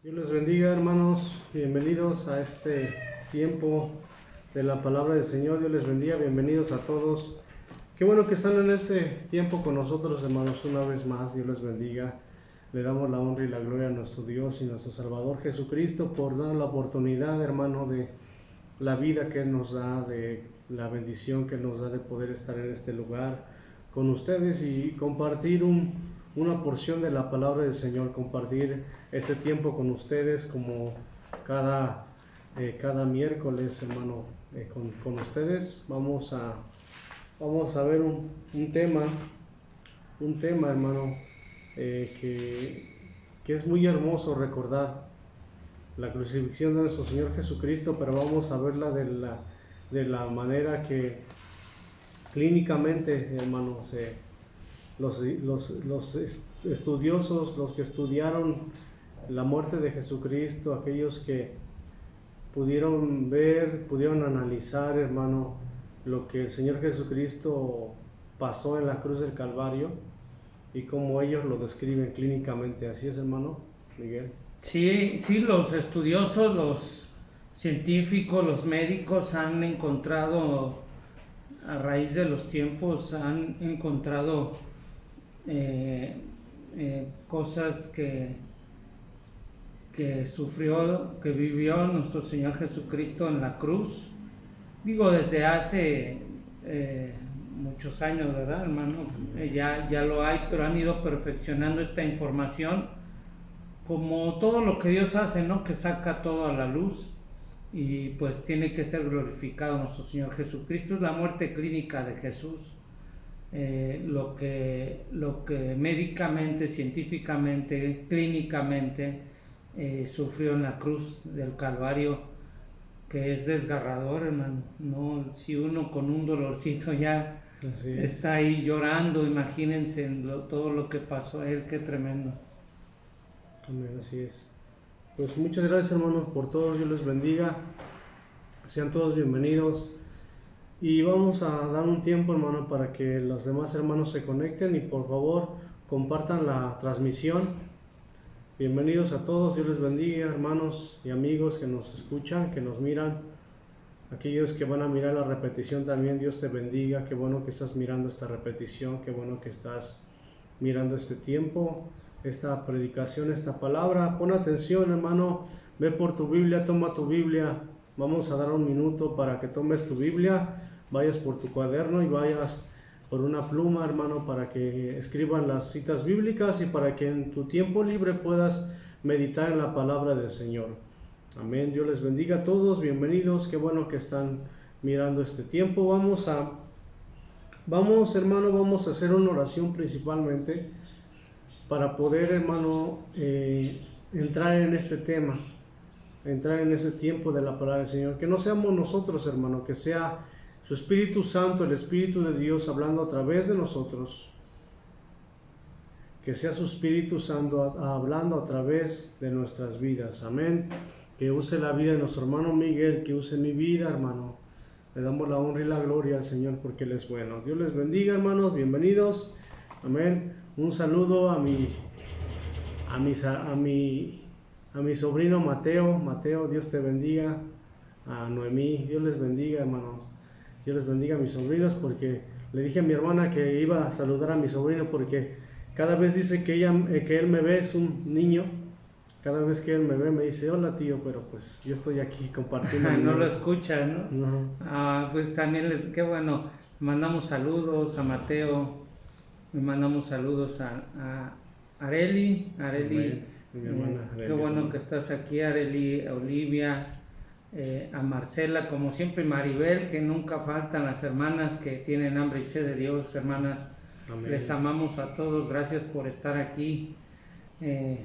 Dios les bendiga, hermanos, bienvenidos a este tiempo de la palabra del Señor. Dios les bendiga, bienvenidos a todos. Qué bueno que están en este tiempo con nosotros, hermanos, una vez más. Dios les bendiga. Le damos la honra y la gloria a nuestro Dios y nuestro Salvador Jesucristo por dar la oportunidad, hermano, de la vida que Él nos da, de la bendición que Él nos da de poder estar en este lugar con ustedes y compartir una porción de la palabra del Señor, compartir este tiempo con ustedes como cada miércoles, hermano, con ustedes. Vamos a ver un tema, hermano, que es muy hermoso recordar la crucifixión de nuestro Señor Jesucristo, pero vamos a verla de la manera que clínicamente, hermanos, los estudiosos, los que estudiaron la muerte de Jesucristo, aquellos que pudieron ver, pudieron analizar, hermano, lo que el Señor Jesucristo pasó en la cruz del Calvario y cómo ellos lo describen clínicamente. ¿Así es, hermano Miguel? Sí, los estudiosos, los científicos, los médicos han encontrado, a raíz de los tiempos, han encontrado cosas que sufrió, que vivió nuestro Señor Jesucristo en la cruz. Digo, desde hace muchos años, ¿verdad, hermano? Ya lo hay, pero han ido perfeccionando esta información, como todo lo que Dios hace, ¿no? Que saca todo a la luz y pues tiene que ser glorificado nuestro Señor Jesucristo. Es la muerte clínica de Jesús, lo que médicamente, científicamente, clínicamente sufrió en la cruz del Calvario, que es desgarrador, hermano. No, si uno con un dolorcito ya está ahí llorando, imagínense todo lo que pasó a él, qué tremendo. Amén, así es. Pues muchas gracias, hermanos, por todos. Dios les bendiga. Sean todos bienvenidos. Y vamos a dar un tiempo, hermano, para que los demás hermanos se conecten y por favor compartan la transmisión. Bienvenidos a todos. Dios les bendiga, hermanos y amigos que nos escuchan, que nos miran. Aquellos que van a mirar la repetición también, Dios te bendiga. Qué bueno que estás mirando esta repetición. Qué bueno que estás mirando este tiempo, esta predicación, esta palabra. Pon atención, hermano, ve por tu Biblia, toma tu Biblia. Vamos a dar un minuto para que tomes tu Biblia, vayas por tu cuaderno y vayas por una pluma, hermano, para que escriban las citas bíblicas y para que en tu tiempo libre puedas meditar en la palabra del Señor. Amén. Dios les bendiga a todos, bienvenidos, qué bueno que están mirando este tiempo. Vamos, hermano, vamos a hacer una oración principalmente para poder, hermano, entrar en este tema, entrar en ese tiempo de la palabra del Señor. Que no seamos nosotros, hermano, que sea su Espíritu Santo, el Espíritu de Dios hablando a través de nosotros. Que sea su Espíritu Santo hablando a través de nuestras vidas. Amén. Que use la vida de nuestro hermano Miguel, que use mi vida, hermano. Le damos la honra y la gloria al Señor porque Él es bueno. Dios les bendiga, hermanos. Bienvenidos. Amén. Un saludo a mi sobrino Mateo. Mateo, Dios te bendiga. A Noemí, Dios les bendiga, hermanos. Dios les bendiga a mis sobrinos, porque le dije a mi hermana que iba a saludar a mi sobrino, porque cada vez dice que él me ve, es un niño. Cada vez que él me ve me dice, hola tío, pero pues yo estoy aquí compartiendo. No lo escucha, ¿no? Pues también, qué bueno, mandamos saludos a Mateo, le mandamos saludos a Areli, mi hermana Areli, qué bueno que estás aquí, Areli, a Olivia, a Marcela, como siempre, Maribel, que nunca faltan las hermanas que tienen hambre y sed de Dios, hermanas. Amén. Les amamos a todos, gracias por estar aquí.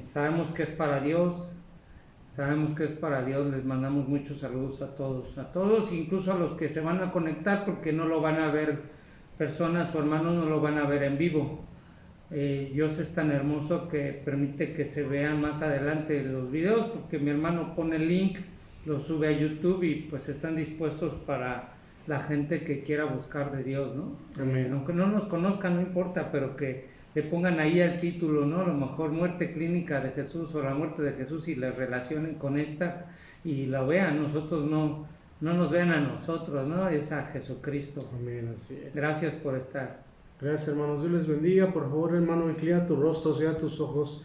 Sabemos que es para Dios, les mandamos muchos saludos a todos, incluso a los que se van a conectar porque no lo van a ver, personas o hermanos no lo van a ver en vivo. Dios es tan hermoso que permite que se vean más adelante los videos, porque mi hermano pone el link, lo sube a YouTube y pues están dispuestos para la gente que quiera buscar de Dios, ¿no? Aunque no nos conozcan, no importa, pero que le pongan ahí el título, ¿no? A lo mejor muerte clínica de Jesús o la muerte de Jesús y le relacionen con esta y la vean. Nosotros no nos vean a nosotros, ¿no? Es a Jesucristo. Amén, así es. Gracias por estar. Gracias, hermanos. Dios les bendiga. Por favor, hermano, inclina tu rostro, sea tus ojos.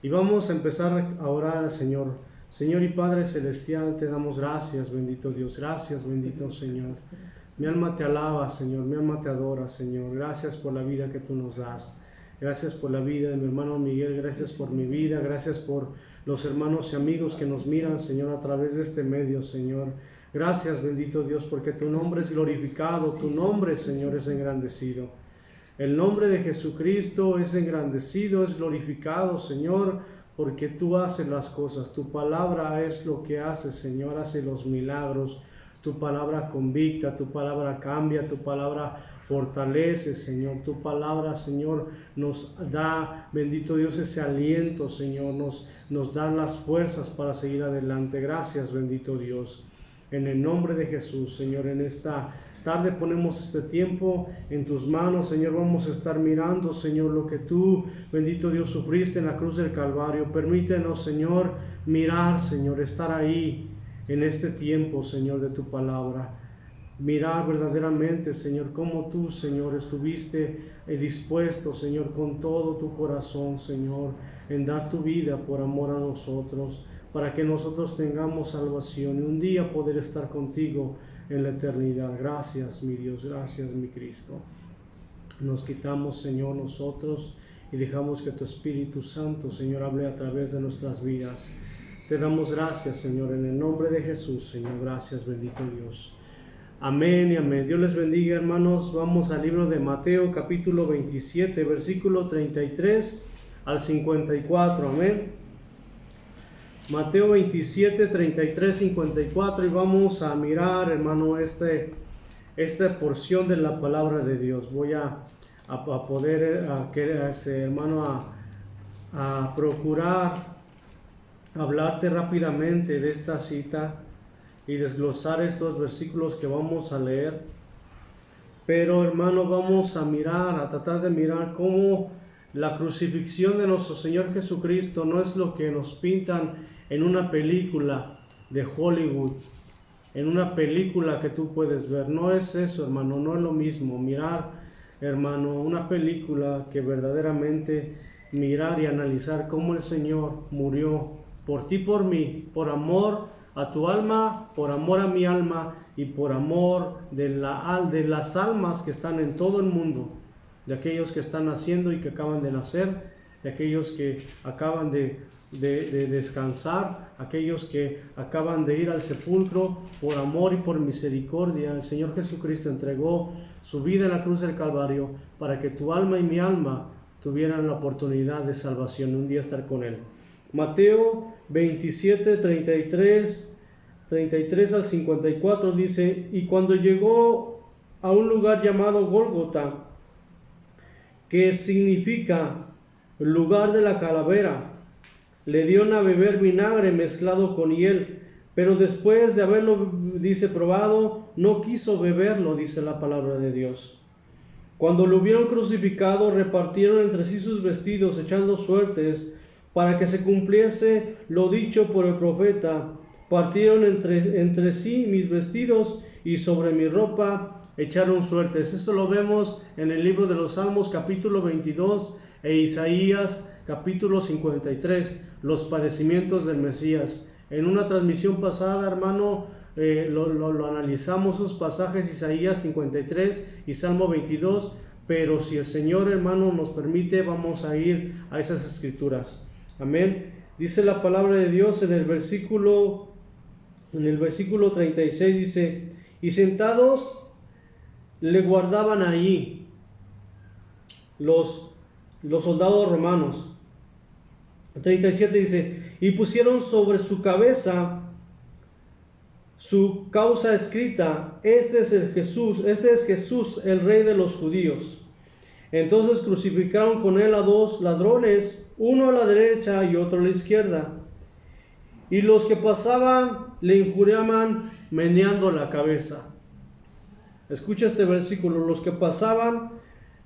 Y vamos a empezar a orar al Señor. Señor y Padre Celestial, te damos gracias, bendito Dios. Gracias, bendito Señor. Mi alma te alaba, Señor. Mi alma te adora, Señor. Gracias por la vida que tú nos das. Gracias por la vida de mi hermano Miguel. Gracias por mi vida. Gracias por los hermanos y amigos que nos miran, Señor, a través de este medio, Señor. Gracias, bendito Dios, porque tu nombre es glorificado. Tu nombre, Señor, es engrandecido. El nombre de Jesucristo es engrandecido, es glorificado, Señor, porque tú haces las cosas. Tu palabra es lo que hace, Señor, hace los milagros. Tu palabra convicta, tu palabra cambia, tu palabra fortalece, Señor. Tu palabra, Señor, nos da, bendito Dios, ese aliento, Señor. Nos da las fuerzas para seguir adelante. Gracias, bendito Dios. En el nombre de Jesús, Señor, en esta tarde ponemos este tiempo en tus manos, Señor. Vamos a estar mirando, Señor, lo que tú, bendito Dios, sufriste en la cruz del Calvario. Permítenos, Señor, mirar, Señor, estar ahí en este tiempo, Señor, de tu palabra. Mirar verdaderamente, Señor, cómo tú, Señor, estuviste dispuesto, Señor, con todo tu corazón, Señor, en dar tu vida por amor a nosotros, para que nosotros tengamos salvación y un día poder estar contigo en la eternidad. Gracias, mi Dios, gracias, mi Cristo. Nos quitamos, Señor, nosotros y dejamos que tu Espíritu Santo, Señor, hable a través de nuestras vidas. Te damos gracias, Señor, en el nombre de Jesús, Señor. Gracias, bendito Dios. Amén y amén. Dios les bendiga, hermanos. Vamos al libro de Mateo, capítulo 27, versículo 33 al 54. Amén. Mateo 27, 33, 54. Y vamos a mirar, hermano, esta porción de la palabra de Dios. Voy a procurar hablarte rápidamente de esta cita y desglosar estos versículos que vamos a leer. Pero, hermano, vamos a tratar de mirar cómo la crucifixión de nuestro Señor Jesucristo no es lo que nos pintan en una película de Hollywood, en una película que tú puedes ver. No es eso, hermano, no es lo mismo mirar, hermano, una película que verdaderamente mirar y analizar cómo el Señor murió por ti, por mí, por amor a tu alma, por amor a mi alma y por amor de las almas que están en todo el mundo, de aquellos que están naciendo y que acaban de nacer, de aquellos que acaban de descansar, aquellos que acaban de ir al sepulcro. Por amor y por misericordia, el Señor Jesucristo entregó su vida en la cruz del Calvario para que tu alma y mi alma tuvieran la oportunidad de salvación, un día estar con Él. Mateo 27, 33 al 54 dice: y cuando llegó a un lugar llamado Gólgota, que significa lugar de la calavera, le dieron a beber vinagre mezclado con hiel, pero después de haberlo, dice, probado, no quiso beberlo, dice la palabra de Dios. Cuando lo hubieron crucificado, repartieron entre sí sus vestidos, echando suertes, para que se cumpliese lo dicho por el profeta: partieron entre sí mis vestidos, y sobre mi ropa echaron suertes. Esto lo vemos en el libro de los Salmos, capítulo 22, e Isaías, capítulo 53, los padecimientos del Mesías. En una transmisión pasada, hermano, lo analizamos esos pasajes, Isaías 53 y Salmo 22, pero si el Señor, hermano, nos permite, vamos a ir a esas escrituras. Amén. Dice la palabra de Dios en el versículo 36, dice: y sentados le guardaban ahí los soldados romanos. 37 dice: y pusieron sobre su cabeza su causa escrita: este es Jesús, el Rey de los judíos. Entonces crucificaron con él a dos ladrones, uno a la derecha y otro a la izquierda. Y los que pasaban le injuriaban meneando la cabeza. Escucha este versículo: los que pasaban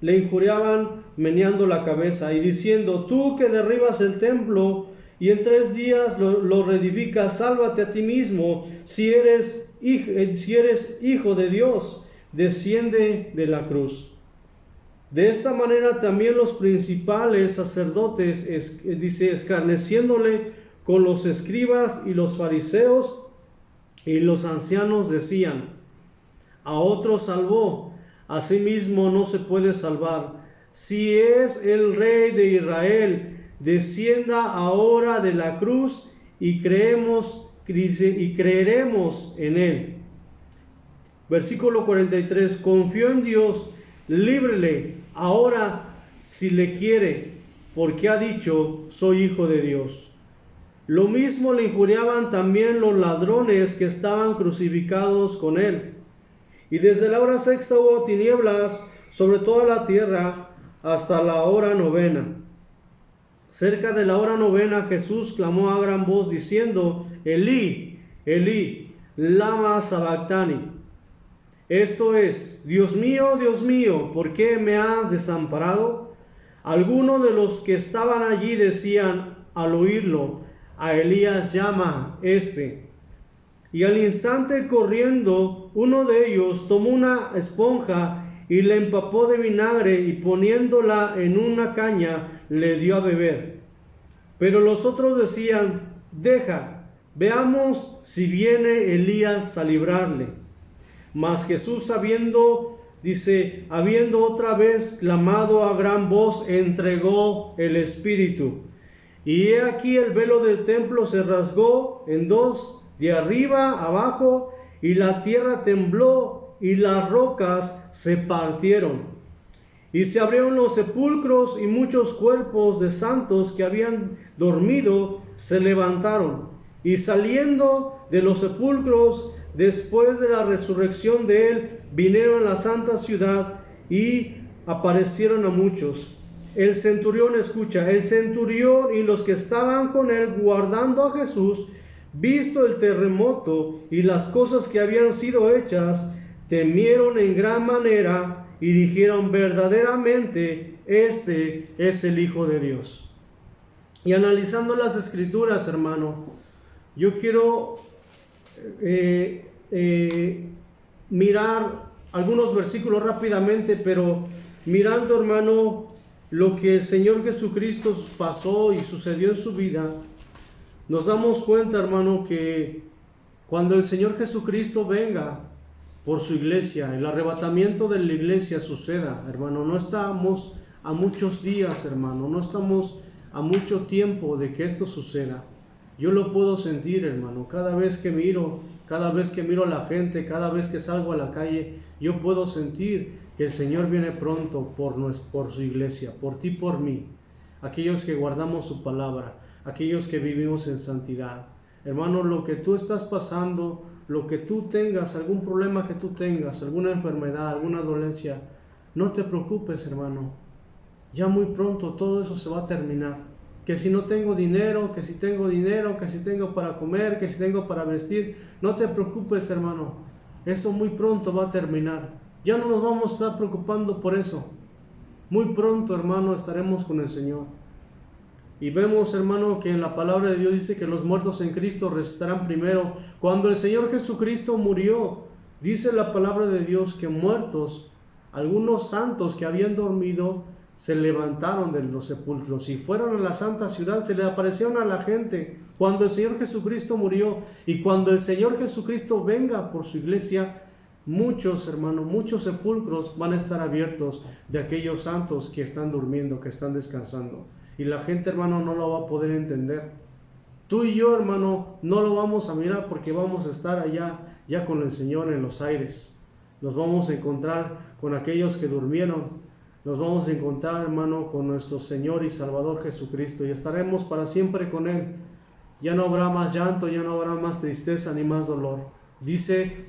le injuriaban meneando la cabeza y diciendo: tú que derribas el templo y en 3 días lo reedificas, sálvate a ti mismo. Si eres hijo de Dios, desciende de la cruz. De esta manera también los principales sacerdotes, escarneciéndole con los escribas y los fariseos y los ancianos, decían: a otro salvó, a sí mismo no se puede salvar. Si es el Rey de Israel, descienda ahora de la cruz y creeremos en él. Versículo 43, confió en Dios, líbrele ahora si le quiere, porque ha dicho: soy hijo de Dios. Lo mismo le injuriaban también los ladrones que estaban crucificados con él. Y desde la hora 6 hubo tinieblas sobre toda la tierra hasta la hora 9. Cerca de la hora 9 Jesús clamó a gran voz diciendo: Elí, Elí, lama sabactani. Esto es: Dios mío, ¿por qué me has desamparado? Algunos de los que estaban allí decían al oírlo: a Elías llama este. Y al instante, corriendo, uno de ellos tomó una esponja y la empapó de vinagre y poniéndola en una caña le dio a beber. Pero los otros decían: deja, veamos si viene Elías a librarle. Mas Jesús, habiendo otra vez clamado a gran voz, entregó el Espíritu. Y he aquí el velo del templo se rasgó en 2, de arriba abajo, y la tierra tembló y las rocas se partieron. Y se abrieron los sepulcros y muchos cuerpos de santos que habían dormido se levantaron. Y saliendo de los sepulcros, después de la resurrección de él, vinieron a la santa ciudad y aparecieron a muchos. El centurión y los que estaban con él guardando a Jesús, visto el terremoto y las cosas que habían sido hechas, temieron en gran manera y dijeron: verdaderamente este es el Hijo de Dios. Y analizando las Escrituras, hermano, yo quiero mirar algunos versículos rápidamente, pero mirando, hermano, lo que el Señor Jesucristo pasó y sucedió en su vida, nos damos cuenta, hermano, que cuando el Señor Jesucristo venga por su iglesia, el arrebatamiento de la iglesia suceda, hermano, no estamos a muchos días, hermano, no estamos a mucho tiempo de que esto suceda. Yo lo puedo sentir, hermano, cada vez que miro a la gente, cada vez que salgo a la calle, yo puedo sentir que el Señor viene pronto por su iglesia, por ti, por mí, aquellos que guardamos su palabra, aquellos que vivimos en santidad. Hermano, lo que tú estás pasando, lo que tú tengas, algún problema que tú tengas, alguna enfermedad, alguna dolencia, no te preocupes, hermano. Ya muy pronto todo eso se va a terminar. Que si no tengo dinero, que si tengo dinero, que si tengo para comer, que si tengo para vestir, no te preocupes, hermano. Eso muy pronto va a terminar. Ya no nos vamos a estar preocupando por eso. Muy pronto, hermano, estaremos con el Señor. Y vemos, hermano, que en la palabra de Dios dice que los muertos en Cristo resucitarán primero. Cuando el Señor Jesucristo murió, dice la palabra de Dios que muertos, algunos santos que habían dormido, se levantaron de los sepulcros y fueron a la santa ciudad, se le aparecieron a la gente cuando el Señor Jesucristo murió. Y cuando el Señor Jesucristo venga por su iglesia, muchos, hermanos, muchos sepulcros van a estar abiertos de aquellos santos que están durmiendo, que están descansando. Y la gente, hermano, no lo va a poder entender. Tú y yo, hermano, no lo vamos a mirar porque vamos a estar allá ya con el Señor en los aires. Nos vamos a encontrar con aquellos que durmieron. Nos vamos a encontrar, hermano, con nuestro Señor y Salvador Jesucristo y estaremos para siempre con Él. Ya no habrá más llanto, ya no habrá más tristeza ni más dolor. Dice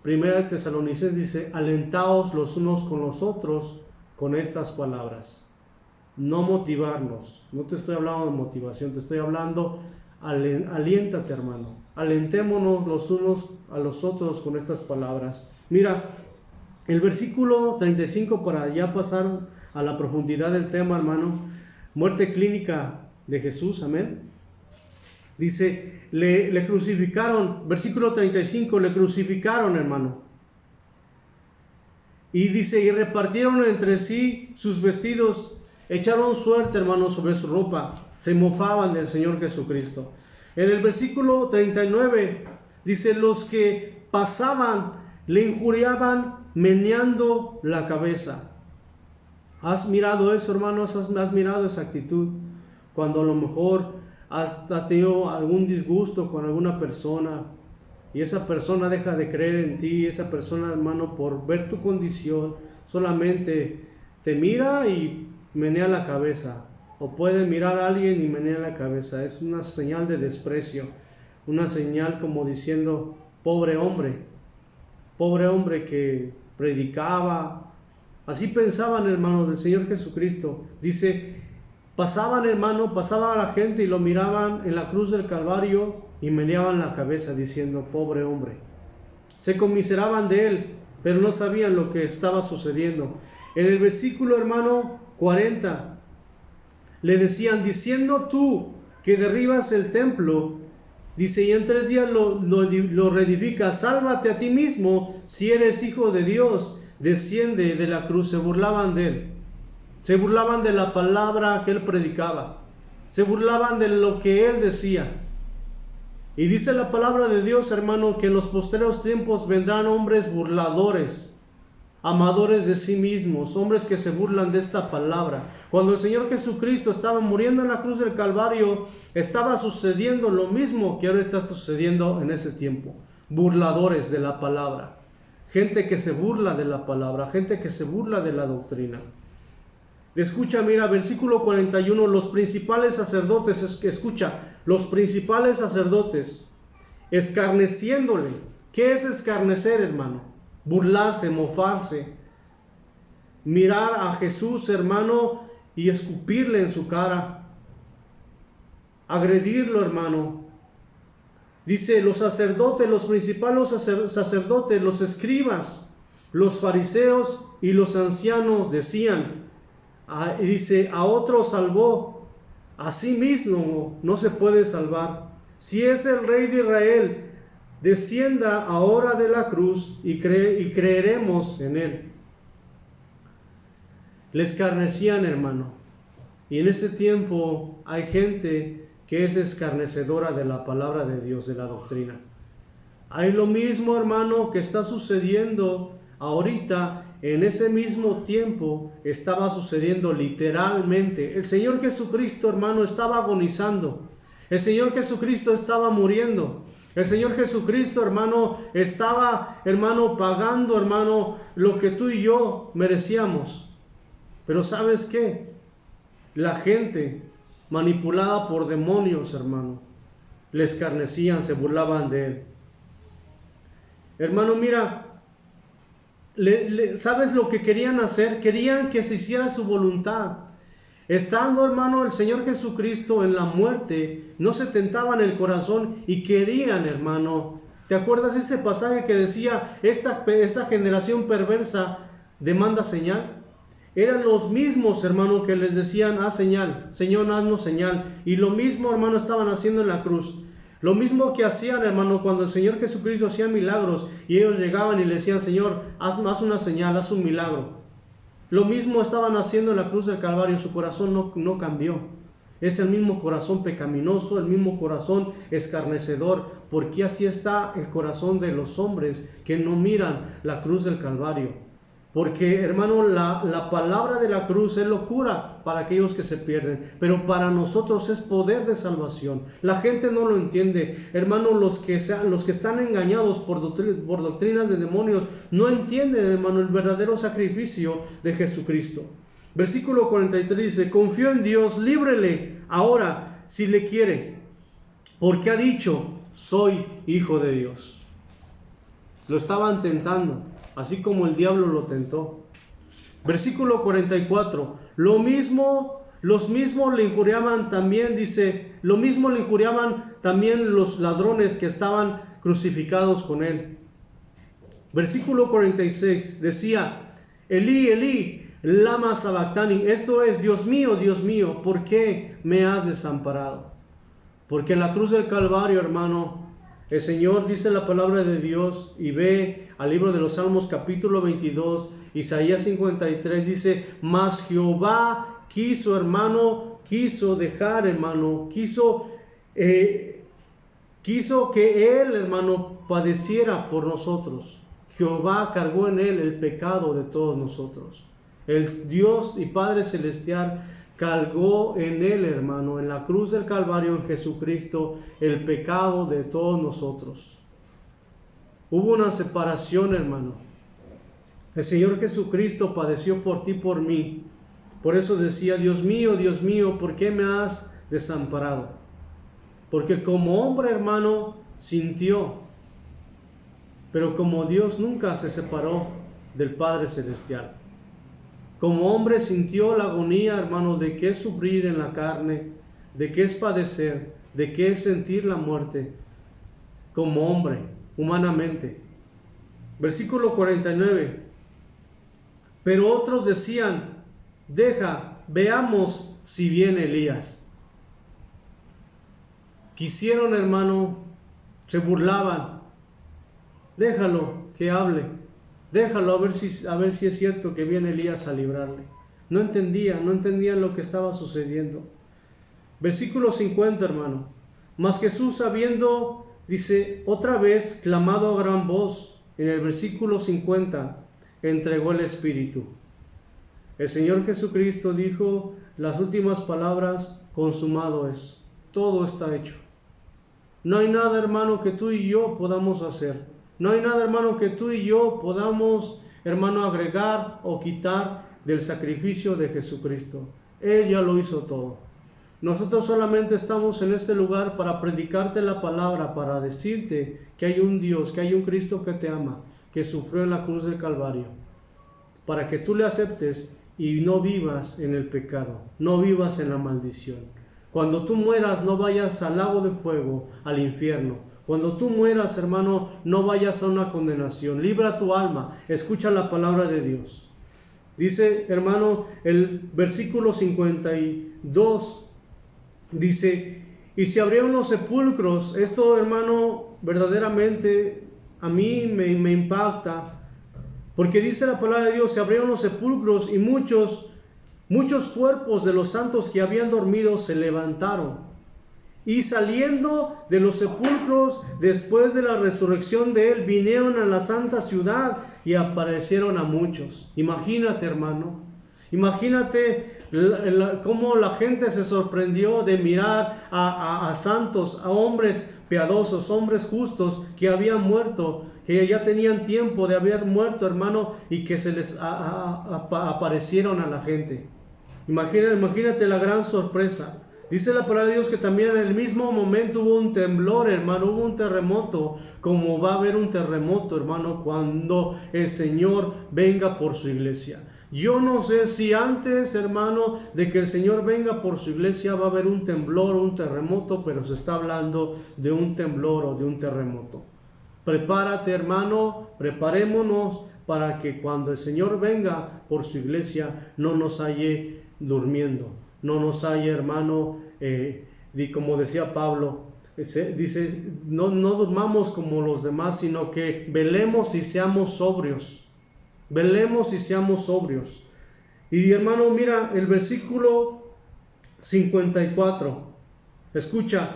1 Tesalonicenses, dice: alentaos los unos con los otros con estas palabras. No motivarnos, no te estoy hablando de motivación, te estoy hablando, aliéntate, hermano. Alentémonos los unos a los otros con estas palabras. Mira, el versículo 35, para ya pasar a la profundidad del tema, hermano. Muerte clínica de Jesús, amén. Dice, le crucificaron, versículo 35, le crucificaron, hermano. Y dice, y repartieron entre sí sus vestidos, echaron suerte, hermano, sobre su ropa, se mofaban del Señor Jesucristo. En el versículo 39, dice, los que pasaban le injuriaban meneando la cabeza. ¿Has mirado eso, hermanos? ¿Has mirado esa actitud? Cuando a lo mejor has tenido algún disgusto con alguna persona y esa persona deja de creer en ti, esa persona, hermano, por ver tu condición, solamente te mira y menea la cabeza. O puede mirar a alguien y menea la cabeza. Es una señal de desprecio, una señal como diciendo, pobre hombre que predicaba. Así pensaban, hermanos, del Señor Jesucristo. Dice, pasaba la gente y lo miraban en la cruz del Calvario y meneaban la cabeza diciendo, pobre hombre. Se conmiseraban de él, pero no sabían lo que estaba sucediendo. En el versículo, hermano, 40, le decían, diciendo tú que derribas el templo, dice, y en 3 días lo reedificas, sálvate a ti mismo, si eres hijo de Dios, desciende de la cruz. Se burlaban de él, se burlaban de la palabra que él predicaba, se burlaban de lo que él decía. Y dice la palabra de Dios, hermano, que en los postreros tiempos vendrán hombres burladores, amadores de sí mismos, hombres que se burlan de esta palabra. Cuando el Señor Jesucristo estaba muriendo en la cruz del Calvario, estaba sucediendo lo mismo que ahora está sucediendo en ese tiempo. Burladores de la palabra, gente que se burla de la palabra, gente que se burla de la doctrina. Escucha, mira, versículo 41, los principales sacerdotes, los principales sacerdotes, escarneciéndole. ¿Qué es escarnecer, hermano? Burlarse, mofarse, mirar a Jesús, hermano, y escupirle en su cara, agredirlo, hermano. Dice, los sacerdotes, los principales sacerdotes, los escribas, los fariseos y los ancianos decían, dice, a otro salvó, a sí mismo no se puede salvar. Si es el Rey de Israel, descienda ahora de la cruz y creeremos en él. Le escarnecían, hermano. Y en este tiempo hay gente que es escarnecedora de la palabra de Dios, de la doctrina. Hay lo mismo, hermano, que está sucediendo ahorita. En ese mismo tiempo estaba sucediendo literalmente. El Señor Jesucristo, hermano, estaba agonizando. El Señor Jesucristo estaba muriendo. El Señor Jesucristo, hermano, estaba, hermano, pagando, hermano, lo que tú y yo merecíamos. Pero ¿sabes qué? La gente, manipulada por demonios, hermano, le escarnecían, se burlaban de él. Hermano, mira, ¿sabes lo que querían hacer? Querían que se hiciera su voluntad. Estando, hermano, el Señor Jesucristo en la muerte, no se tentaban el corazón y querían, hermano. ¿Te acuerdas ese pasaje que decía, esta generación perversa demanda señal? Eran los mismos, hermano, que les decían, haz señal, Señor, haznos señal. Y lo mismo, hermano, estaban haciendo en la cruz. Lo mismo que hacían, hermano, cuando el Señor Jesucristo hacía milagros y ellos llegaban y le decían, Señor, haz una señal, haz un milagro. Lo mismo estaban haciendo en la cruz del Calvario, su corazón no cambió. Es el mismo corazón pecaminoso, el mismo corazón escarnecedor, porque así está el corazón de los hombres que no miran la cruz del Calvario. Porque, hermano, la palabra de la cruz es locura para aquellos que se pierden, pero para nosotros es poder de salvación. La gente no lo entiende. Hermano, los que están engañados por doctrinas de demonios no entienden, hermano, el verdadero sacrificio de Jesucristo. Versículo 43 dice, confío en Dios, líbrele ahora si le quiere, porque ha dicho, soy hijo de Dios. Lo estaban tentando, así como el diablo lo tentó. Versículo 44. Los mismos le injuriaban también, dice, lo mismo le injuriaban también los ladrones que estaban crucificados con él. Versículo 46 decía, Elí, Elí, lama sabactani. Esto es, Dios mío, ¿por qué me has desamparado? Porque en la cruz del Calvario, hermano, el Señor dice la palabra de Dios, y ve al libro de los Salmos capítulo 22, Isaías 53, dice, mas Jehová quiso, hermano, quiso que Él, hermano, padeciera por nosotros. Jehová cargó en Él el pecado de todos nosotros. El Dios y Padre Celestial cargó en Él, hermano, en la cruz del Calvario, en Jesucristo, el pecado de todos nosotros. Hubo una separación, hermano. El Señor Jesucristo padeció por ti, por mí. Por eso decía, Dios mío, ¿por qué me has desamparado? Porque como hombre, hermano, sintió, pero como Dios nunca se separó del Padre Celestial. Como hombre sintió la agonía, hermano, de qué es sufrir en la carne, de qué es padecer, de qué es sentir la muerte, como hombre, humanamente. Versículo 49. Pero otros decían, veamos si viene Elías. Quisieron, hermano, se burlaban. Déjalo que hable. Déjalo a ver si es cierto que viene Elías a librarle. No entendían lo que estaba sucediendo. Versículo 50, hermano. Mas Jesús, sabiendo, dice, otra vez, clamado a gran voz, en el versículo 50, entregó el Espíritu. El Señor Jesucristo dijo las últimas palabras, consumado es. Todo está hecho. No hay nada, hermano, que tú y yo podamos hacer. No hay nada, hermano, que tú y yo podamos, hermano, agregar o quitar del sacrificio de Jesucristo. Él ya lo hizo todo. Nosotros solamente estamos en este lugar para predicarte la palabra, para decirte que hay un Dios, que hay un Cristo que te ama, que sufrió en la cruz del Calvario, para que tú le aceptes y no vivas en el pecado, no vivas en la maldición. Cuando tú mueras, no vayas al lago de fuego, al infierno. Cuando tú mueras, hermano, no vayas a una condenación. Libra tu alma, escucha la palabra de Dios. Dice, hermano, el versículo 52, dice, y se abrieron los sepulcros. Esto, hermano, verdaderamente a mí me impacta, porque dice la palabra de Dios, se abrieron los sepulcros y muchos cuerpos de los santos que habían dormido se levantaron. Y saliendo de los sepulcros, después de la resurrección de Él, vinieron a la santa ciudad y aparecieron a muchos. Imagínate, hermano, imagínate cómo la gente se sorprendió de mirar a santos, a hombres piadosos, hombres justos que habían muerto, que ya tenían tiempo de haber muerto, hermano, y que se les aparecieron a la gente. Imagínate la gran sorpresa. Dice la palabra de Dios que también en el mismo momento hubo un temblor, hermano, hubo un terremoto, como va a haber un terremoto, hermano, cuando el Señor venga por su iglesia. Yo no sé si antes, hermano, de que el Señor venga por su iglesia va a haber un temblor o un terremoto, pero se está hablando de un temblor o de un terremoto. Prepárate, hermano, preparémonos para que cuando el Señor venga por su iglesia no nos halle durmiendo, no nos halle, hermano, como decía Pablo, dice, no durmamos como los demás, sino que velemos y seamos sobrios. Velemos y seamos sobrios. Y hermano, mira el versículo 54. Escucha,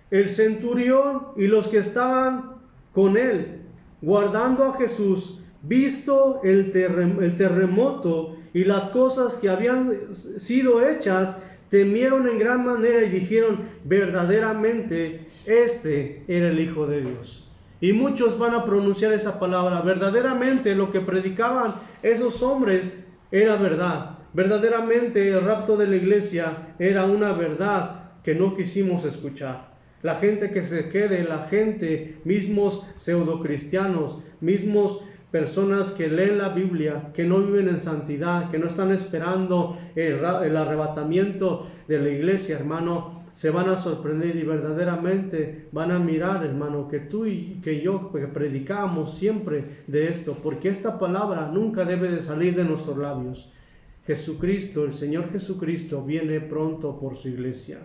el centurión y los que estaban con él, guardando a Jesús, visto el terremoto y las cosas que habían sido hechas, temieron en gran manera y dijeron, verdaderamente este era el Hijo de Dios. Y muchos van a pronunciar esa palabra. Verdaderamente lo que predicaban esos hombres era verdad. Verdaderamente el rapto de la iglesia era una verdad que no quisimos escuchar. La gente que se quede, la gente, mismos pseudocristianos, mismos personas que leen la Biblia, que no viven en santidad, que no están esperando el arrebatamiento de la iglesia, hermano, se van a sorprender y verdaderamente van a mirar, hermano, que tú y que yo que predicamos siempre de esto, porque esta palabra nunca debe de salir de nuestros labios. Jesucristo, el Señor Jesucristo, viene pronto por su iglesia.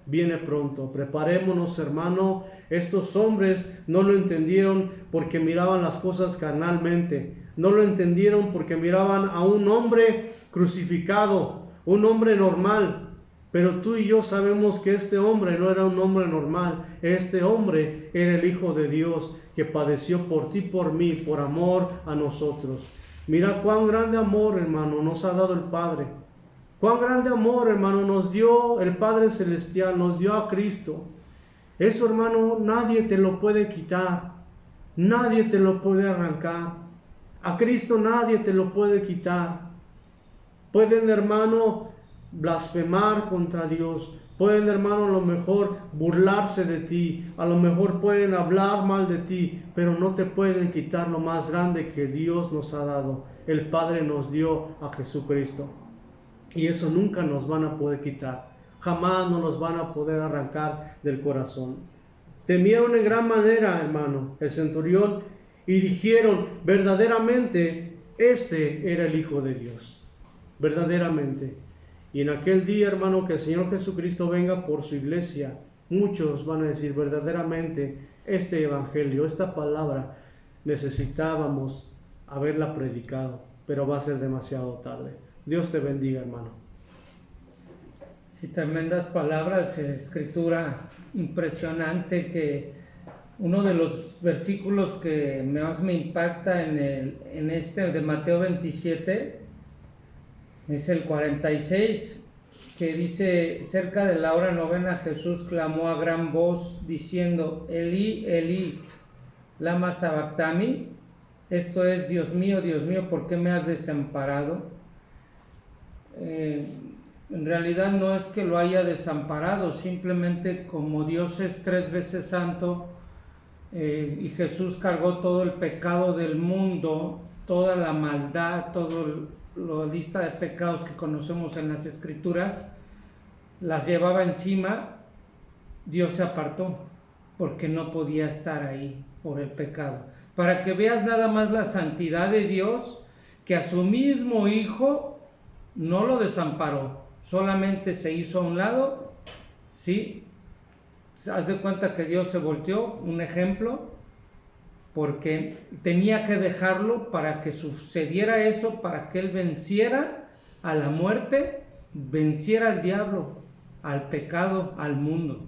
Viene pronto. Preparémonos, hermano. Estos hombres no lo entendieron porque miraban las cosas carnalmente. No lo entendieron porque miraban a un hombre crucificado, un hombre normal. Pero tú y yo sabemos que este hombre no era un hombre normal. Este hombre era el Hijo de Dios que padeció por ti, por mí, por amor a nosotros. Mira cuán grande amor, hermano, nos ha dado el Padre. Cuán grande amor, hermano, nos dio el Padre Celestial, nos dio a Cristo. Eso, hermano, nadie te lo puede quitar. Nadie te lo puede arrancar. A Cristo nadie te lo puede quitar. Pueden, hermano, blasfemar contra Dios. Pueden, hermano, a lo mejor burlarse de ti. A lo mejor pueden hablar mal de ti. Pero no te pueden quitar lo más grande que Dios nos ha dado. El Padre nos dio a Jesucristo. Y eso nunca nos van a poder quitar. Jamás nos los van a poder arrancar del corazón. Temieron en gran manera, hermano, el centurión, y dijeron, verdaderamente, este era el Hijo de Dios. Verdaderamente. Y en aquel día, hermano, que el Señor Jesucristo venga por su iglesia, muchos van a decir, verdaderamente, este evangelio, esta palabra, necesitábamos haberla predicado, pero va a ser demasiado tarde. Dios te bendiga, hermano. Sí, tremendas palabras, escritura impresionante, que uno de los versículos que más me impacta en este de Mateo 27 es el 46, que dice, cerca de la hora novena Jesús clamó a gran voz diciendo, Elí, Elí, lama sabactani, esto es, Dios mío, ¿por qué me has desamparado? En realidad no es que lo haya desamparado, simplemente como Dios es 3 veces santo y Jesús cargó todo el pecado del mundo, toda la maldad, toda la lista de pecados que conocemos en las Escrituras, las llevaba encima. Dios se apartó porque no podía estar ahí por el pecado. Para que veas nada más la santidad de Dios, que a su mismo Hijo no lo desamparó, solamente se hizo a un lado, ¿sí? Haz de cuenta que Dios se volteó, un ejemplo, porque tenía que dejarlo para que sucediera eso, para que Él venciera a la muerte, venciera al diablo, al pecado, al mundo.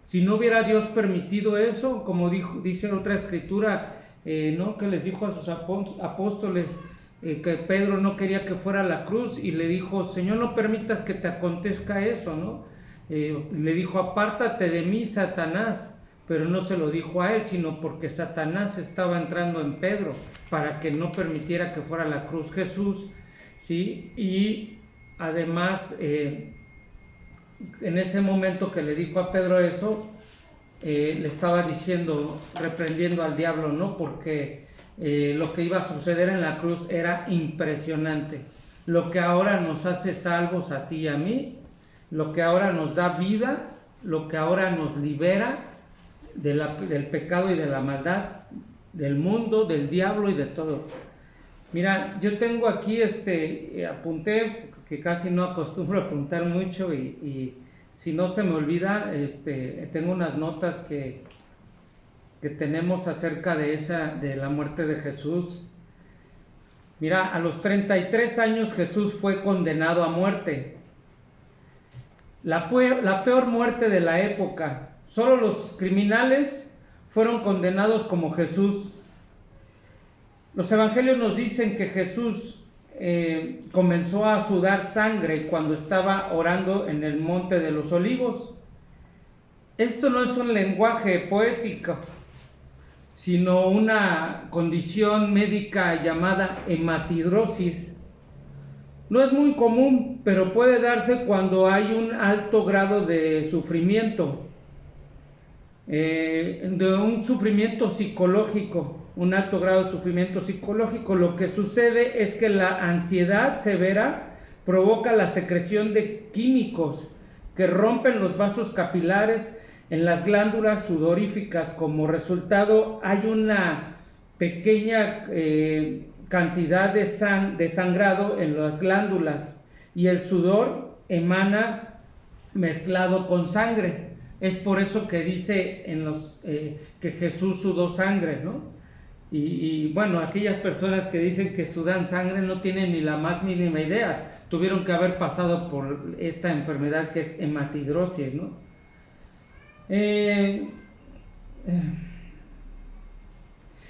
Si no hubiera Dios permitido eso, como dice otra escritura, ¿no? Que les dijo a sus apóstoles, que Pedro no quería que fuera a la cruz y le dijo, Señor, no permitas que te acontezca eso, ¿no? Le dijo, apártate de mí, Satanás, pero no se lo dijo a él, sino porque Satanás estaba entrando en Pedro para que no permitiera que fuera a la cruz Jesús, ¿sí? Y además, en ese momento que le dijo a Pedro eso, le estaba diciendo, reprendiendo al diablo, ¿no? Porque lo que iba a suceder en la cruz era impresionante. Lo que ahora nos hace salvos a ti y a mí, lo que ahora nos da vida, lo que ahora nos libera del pecado y de la maldad, del mundo, del diablo y de todo. Mira, yo tengo aquí, apunté, que casi no acostumbro a apuntar mucho y si no se me olvida, tengo unas notas que tenemos acerca de la muerte de Jesús. Mira, a los 33 años Jesús fue condenado a muerte. La peor muerte de la época. Solo los criminales fueron condenados como Jesús. Los evangelios nos dicen que Jesús comenzó a sudar sangre cuando estaba orando en el Monte de los Olivos. Esto no es un lenguaje poético, sino una condición médica llamada hematidrosis. No es muy común, pero puede darse cuando hay un alto grado de sufrimiento, de un sufrimiento psicológico, un alto grado de sufrimiento psicológico. Lo que sucede es que la ansiedad severa provoca la secreción de químicos que rompen los vasos capilares en las glándulas sudoríficas. Como resultado hay una pequeña cantidad de sangrado en las glándulas y el sudor emana mezclado con sangre. Es por eso que dice que Jesús sudó sangre, ¿no? Y bueno, aquellas personas que dicen que sudan sangre no tienen ni la más mínima idea. Tuvieron que haber pasado por esta enfermedad que es hematidrosis, ¿no?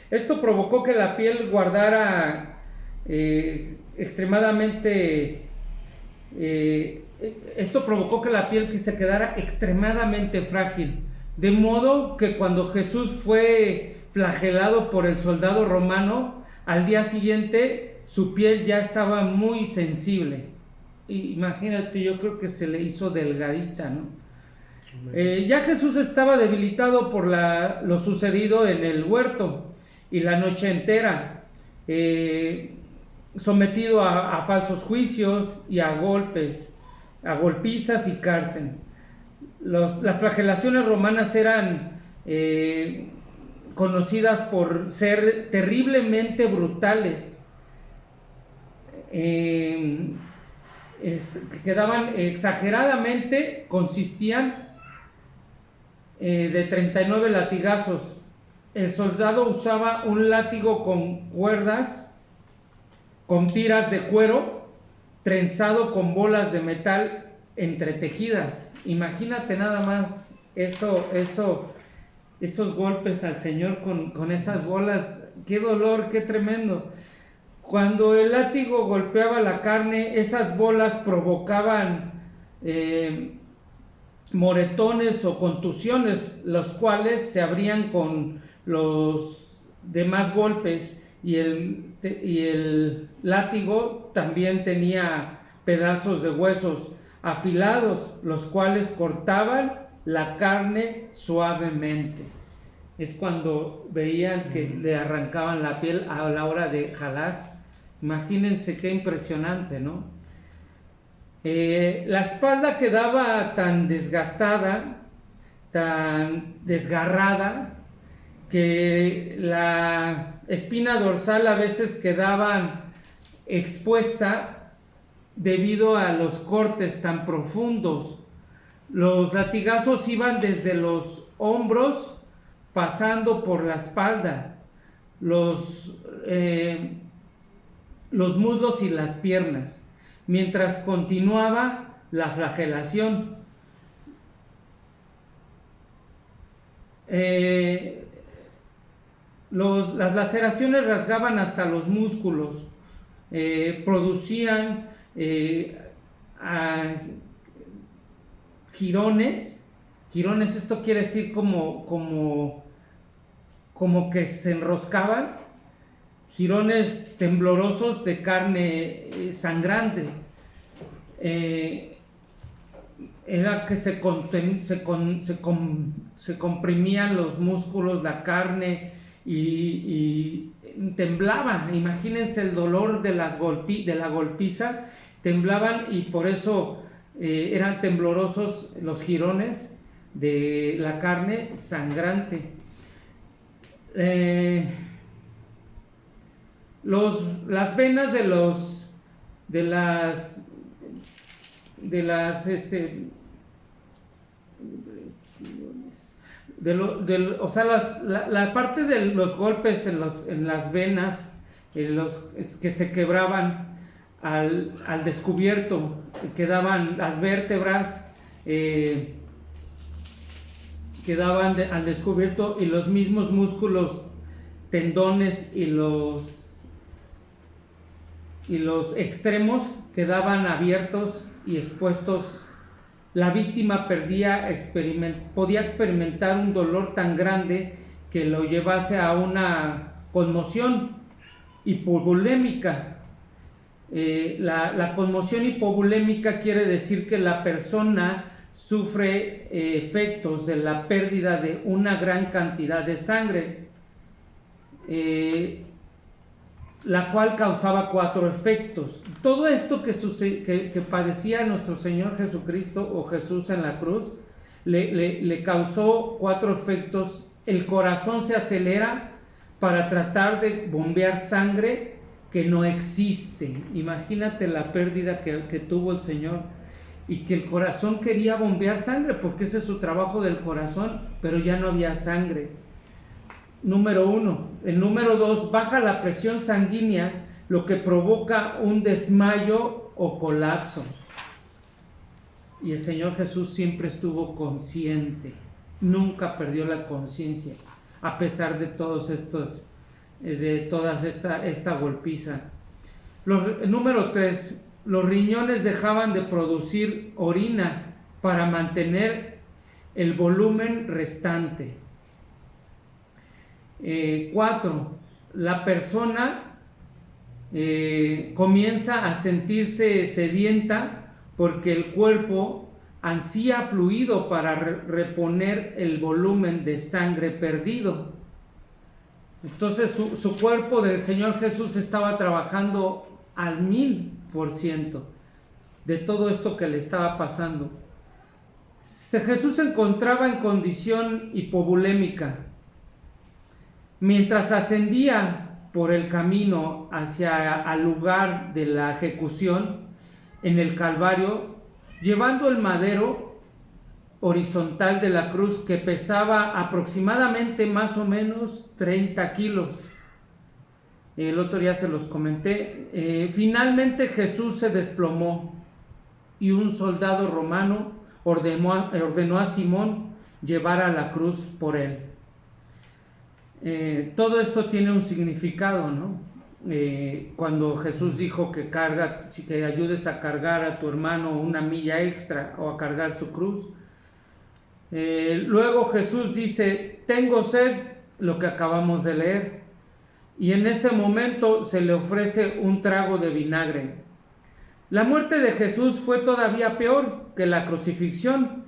Esto provocó que la piel guardara esto provocó que la piel se quedara extremadamente frágil, de modo que cuando Jesús fue flagelado por el soldado romano, al día siguiente su piel ya estaba muy sensible. Imagínate, yo creo que se le hizo delgadita, ¿no? Ya Jesús estaba debilitado por lo sucedido en el huerto y la noche entera, sometido a falsos juicios y a golpes, a golpizas y cárcel. Las flagelaciones romanas eran conocidas por ser terriblemente brutales, quedaban exageradamente, consistían de 39 latigazos. El soldado usaba un látigo con cuerdas, con tiras de cuero, trenzado con bolas de metal entretejidas. Imagínate nada más esos golpes al Señor con esas bolas. Qué dolor, qué tremendo. Cuando el látigo golpeaba la carne, esas bolas provocaban moretones o contusiones, los cuales se abrían con los demás golpes, y el látigo también tenía pedazos de huesos afilados, los cuales cortaban la carne suavemente. Es cuando veían que le arrancaban la piel a la hora de jalar. Imagínense qué impresionante, ¿no? La espalda quedaba tan desgastada, tan desgarrada, que la espina dorsal a veces quedaba expuesta debido a los cortes tan profundos. Los latigazos iban desde los hombros pasando por la espalda, los muslos y las piernas, mientras continuaba la flagelación. Las laceraciones rasgaban hasta los músculos, producían jirones. Esto quiere decir como que se enroscaban, jirones temblorosos de carne sangrante. Era que se comprimían los músculos, la carne, y temblaba. Imagínense el dolor de la golpiza, temblaban, y por eso eran temblorosos los jirones de la carne sangrante. Las venas la parte de los golpes en las venas, que se quebraban al descubierto, quedaban las vértebras, quedaban al descubierto, y los mismos músculos, tendones y los extremos quedaban abiertos y expuestos. La víctima podía experimentar un dolor tan grande que lo llevase a una conmoción hipovolémica. La conmoción hipovolémica quiere decir que la persona sufre efectos de la pérdida de una gran cantidad de sangre, la cual causaba 4 efectos. Todo esto que padecía nuestro Señor Jesucristo, o Jesús en la cruz, le causó 4 efectos. El corazón se acelera para tratar de bombear sangre que no existe. Imagínate la pérdida que tuvo el Señor, y que el corazón quería bombear sangre, porque ese es su trabajo del corazón, pero ya no había sangre. Número 1. El número 2, baja la presión sanguínea, lo que provoca un desmayo o colapso. Y el Señor Jesús siempre estuvo consciente, nunca perdió la conciencia, a pesar de todos estos, de toda esta golpiza. Número 3, los riñones dejaban de producir orina para mantener el volumen restante. 4, la persona comienza a sentirse sedienta porque el cuerpo ansía fluido para reponer el volumen de sangre perdido. Entonces su cuerpo del Señor Jesús estaba trabajando al 1000% de todo esto que le estaba pasando. Jesús se encontraba en condición hipovolémica. Mientras ascendía por el camino hacia el lugar de la ejecución en el Calvario, llevando el madero horizontal de la cruz, que pesaba aproximadamente más o menos 30 kilos. El otro día se los comenté. Finalmente Jesús se desplomó y un soldado romano ordenó a Simón llevar a la cruz por él. Todo esto tiene un significado, ¿no? Cuando Jesús dijo que ayudes a cargar a tu hermano una milla extra o a cargar su cruz. Luego Jesús dice: tengo sed, lo que acabamos de leer, y en ese momento se le ofrece un trago de vinagre. La muerte de Jesús fue todavía peor que la crucifixión,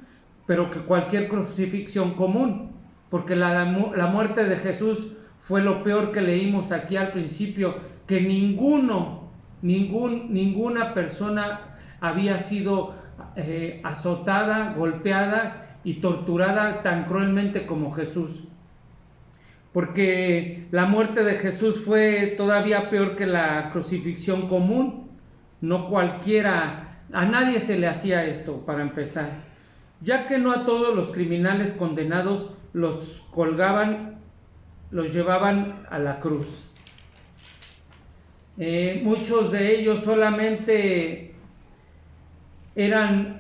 pero que cualquier crucifixión común, porque la muerte de Jesús fue lo peor que leímos aquí al principio, que ninguna persona había sido azotada, golpeada y torturada tan cruelmente como Jesús. Porque la muerte de Jesús fue todavía peor que la crucifixión común. No cualquiera, a nadie se le hacía esto, para empezar, ya que no a todos los criminales condenados los colgaban, los llevaban a la cruz. Muchos de ellos solamente eran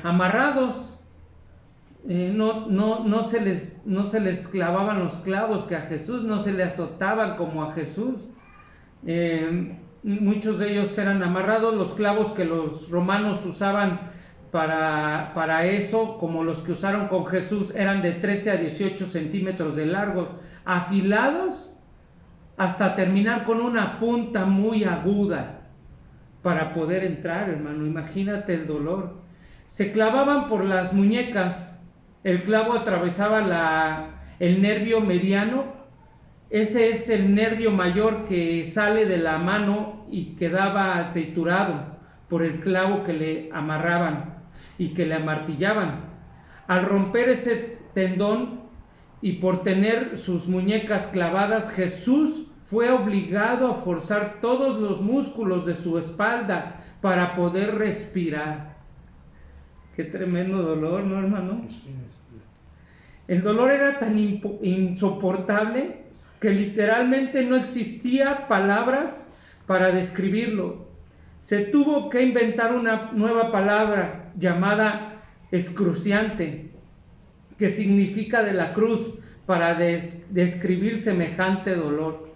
amarrados, no se les clavaban los clavos que a Jesús, no se le azotaban como a Jesús. Muchos de ellos eran amarrados. Los clavos que los romanos usaban para eso, como los que usaron con Jesús, eran de 13 a 18 centímetros de largo, afilados hasta terminar con una punta muy aguda para poder entrar, hermano. Imagínate el dolor. Se clavaban por las muñecas. El clavo atravesaba el nervio mediano. Ese es el nervio mayor que sale de la mano y quedaba triturado por el clavo que le amarraban y que le amartillaban. Al romper ese tendón y por tener sus muñecas clavadas, Jesús fue obligado a forzar todos los músculos de su espalda para poder respirar. Qué tremendo dolor, ¿no, hermano? El dolor era tan insoportable que literalmente no existía palabras para describirlo. Se tuvo que inventar una nueva palabra llamada excruciante, que significa de la cruz, para describir semejante dolor.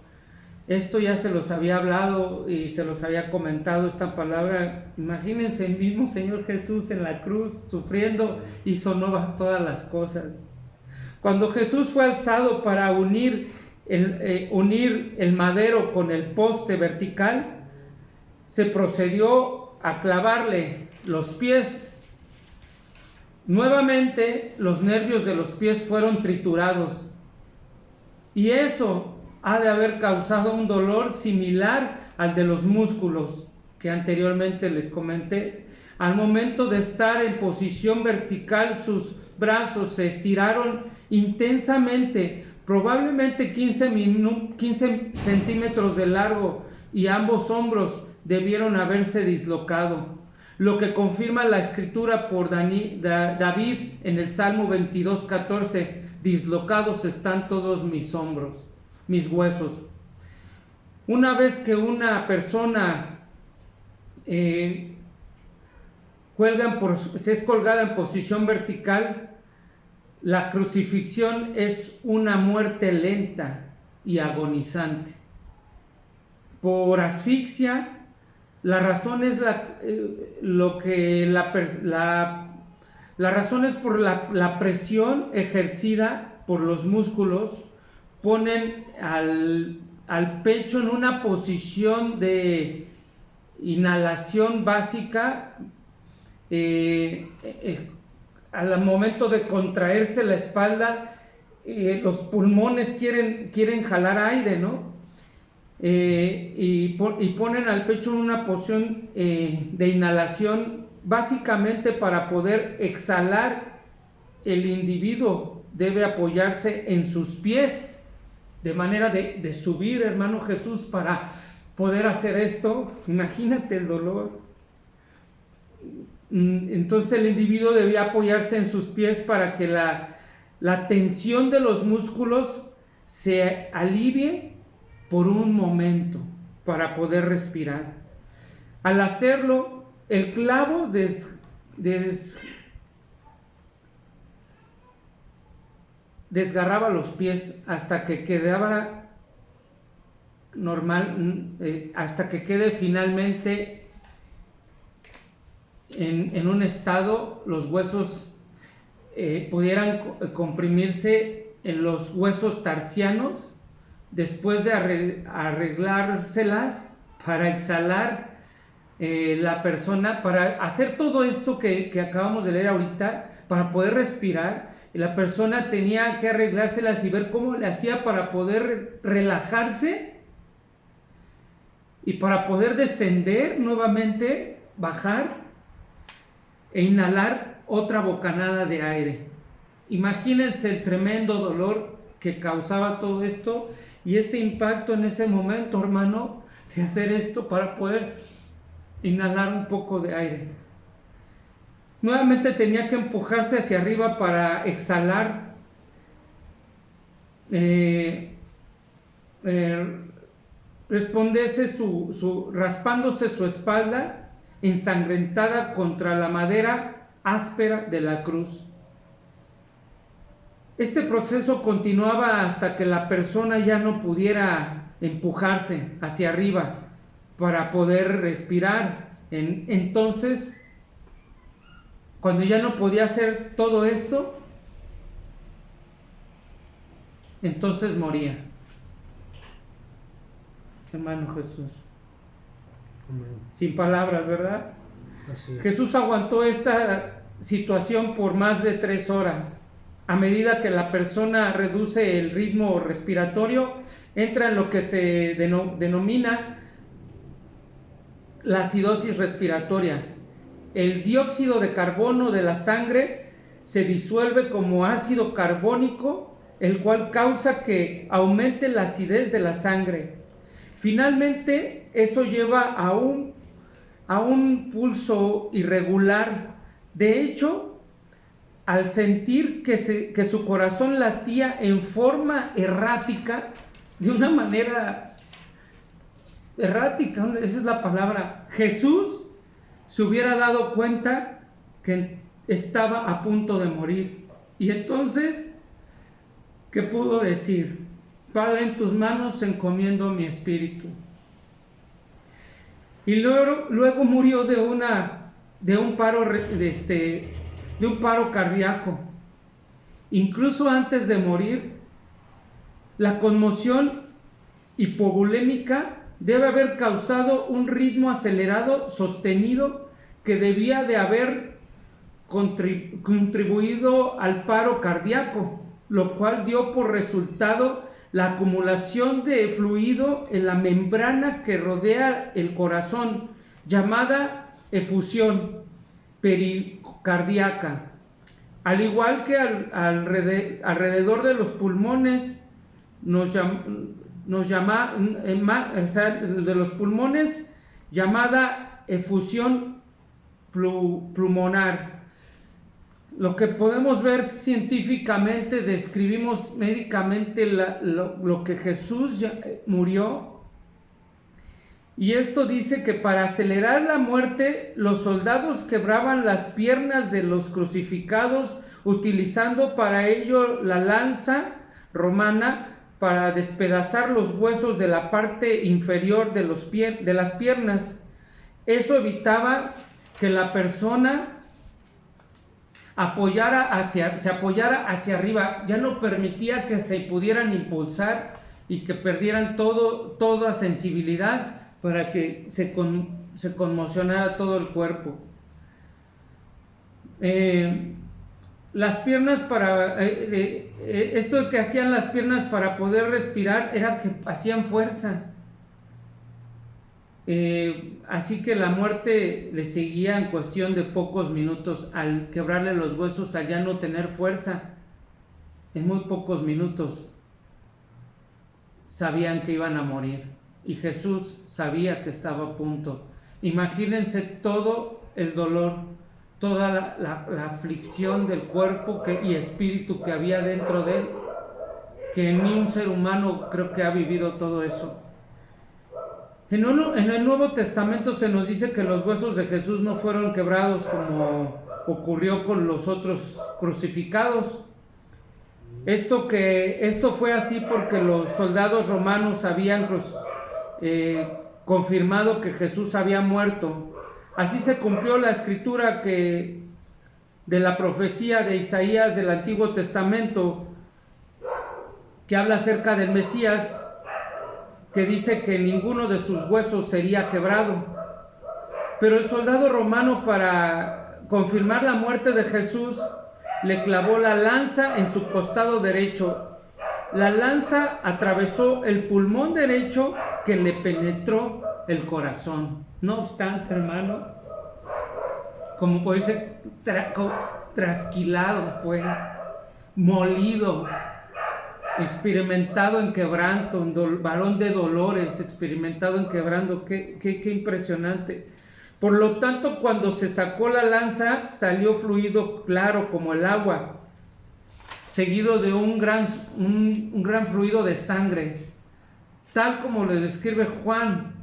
Esto ya se los había hablado y se los había comentado, esta palabra. Imagínense el mismo Señor Jesús en la cruz sufriendo, hizo nuevas todas las cosas. Cuando Jesús fue alzado para unir el madero con el poste vertical, se procedió a clavarle los pies. Nuevamente los nervios de los pies fueron triturados, y eso ha de haber causado un dolor similar al de los músculos que anteriormente les comenté. Al momento de estar en posición vertical, sus brazos se estiraron intensamente, probablemente 15 centímetros de largo, y ambos hombros debieron haberse dislocado, lo que confirma la escritura por David en el Salmo 22:14: dislocados están todos mis hombros, mis huesos. Una vez que una persona se es colgada en posición vertical, la crucifixión es una muerte lenta y agonizante. Por asfixia, la razón es por la presión ejercida por los músculos. Ponen al pecho en una posición de inhalación básica. Al momento de contraerse la espalda, los pulmones quieren jalar aire, ¿no? Y ponen al pecho en una posición de inhalación, básicamente para poder exhalar. El individuo debe apoyarse en sus pies, de manera de subir, hermano Jesús, para poder hacer esto. Imagínate el dolor. Entonces el individuo debía apoyarse en sus pies para que la tensión de los músculos se alivie por un momento, para poder respirar. Al hacerlo, el clavo desgarraba los pies hasta que quedaba normal, hasta que quede finalmente en un estado, los huesos pudieran comprimirse en los huesos tarsianos, después de arreglárselas para exhalar. La persona, para hacer todo esto que acabamos de leer ahorita, para poder respirar, la persona tenía que arreglárselas y ver cómo le hacía para poder relajarse y para poder descender nuevamente, bajar e inhalar otra bocanada de aire. Imagínense el tremendo dolor que causaba todo esto y ese impacto en ese momento, hermano, de hacer esto para poder inhalar un poco de aire. Nuevamente tenía que empujarse hacia arriba para exhalar, raspándose su espalda ensangrentada contra la madera áspera de la cruz. Este proceso continuaba hasta que la persona ya no pudiera empujarse hacia arriba para poder respirar. Entonces, cuando ya no podía hacer todo esto, entonces moría. Hermano Jesús. Amén. Sin palabras, ¿verdad? Así es. Jesús aguantó esta situación por más de 3 horas. A medida que la persona reduce el ritmo respiratorio, entra en lo que se denomina la acidosis respiratoria. El dióxido de carbono de la sangre se disuelve como ácido carbónico, el cual causa que aumente la acidez de la sangre. Finalmente, eso lleva a un pulso irregular. De hecho, al sentir que su corazón latía en forma errática, de una manera errática, esa es la palabra, Jesús se hubiera dado cuenta que estaba a punto de morir. Y entonces, ¿qué pudo decir? Padre, en tus manos encomiendo mi espíritu. Y luego murió de un paro cardíaco. Incluso antes de morir, la conmoción hipovolémica debe haber causado un ritmo acelerado, sostenido, que debía de haber contribuido al paro cardíaco, lo cual dio por resultado la acumulación de fluido en la membrana que rodea el corazón, llamada efusión pericardíaca. Al igual que alrededor de los pulmones, nos llama, o sea, de los pulmones, llamada efusión pulmonar. Lo que podemos ver científicamente, describimos médicamente lo que Jesús murió. Y esto dice que para acelerar la muerte, los soldados quebraban las piernas de los crucificados, utilizando para ello la lanza romana para despedazar los huesos de la parte inferior de las piernas. Eso evitaba que la persona se apoyara hacia arriba, ya no permitía que se pudieran impulsar y que perdieran toda sensibilidad para que se conmocionara todo el cuerpo. Las piernas esto que hacían las piernas para poder respirar era que hacían fuerza. Así que la muerte le seguía en cuestión de pocos minutos. Al quebrarle los huesos, al ya no tener fuerza, en muy pocos minutos sabían que iban a morir, y Jesús sabía que estaba a punto. Imagínense todo el dolor, toda la aflicción del cuerpo y espíritu que había dentro de él, que ni un ser humano creo que ha vivido todo eso. En el Nuevo Testamento se nos dice que los huesos de Jesús no fueron quebrados como ocurrió con los otros crucificados. Esto fue así porque los soldados romanos habían confirmado que Jesús había muerto. Así se cumplió la escritura de la profecía de Isaías del Antiguo Testamento, que habla acerca del Mesías, que dice que ninguno de sus huesos sería quebrado. Pero el soldado romano, para confirmar la muerte de Jesús, le clavó la lanza en su costado derecho. La lanza atravesó el pulmón derecho, que le penetró el corazón. No obstante, hermano, como puede ser, trasquilado fue, molido, experimentado en quebranto, varón de dolores, experimentado en quebranto. Qué impresionante. Por lo tanto, cuando se sacó la lanza, salió fluido claro como el agua, seguido de un gran fluido de sangre, tal como lo describe Juan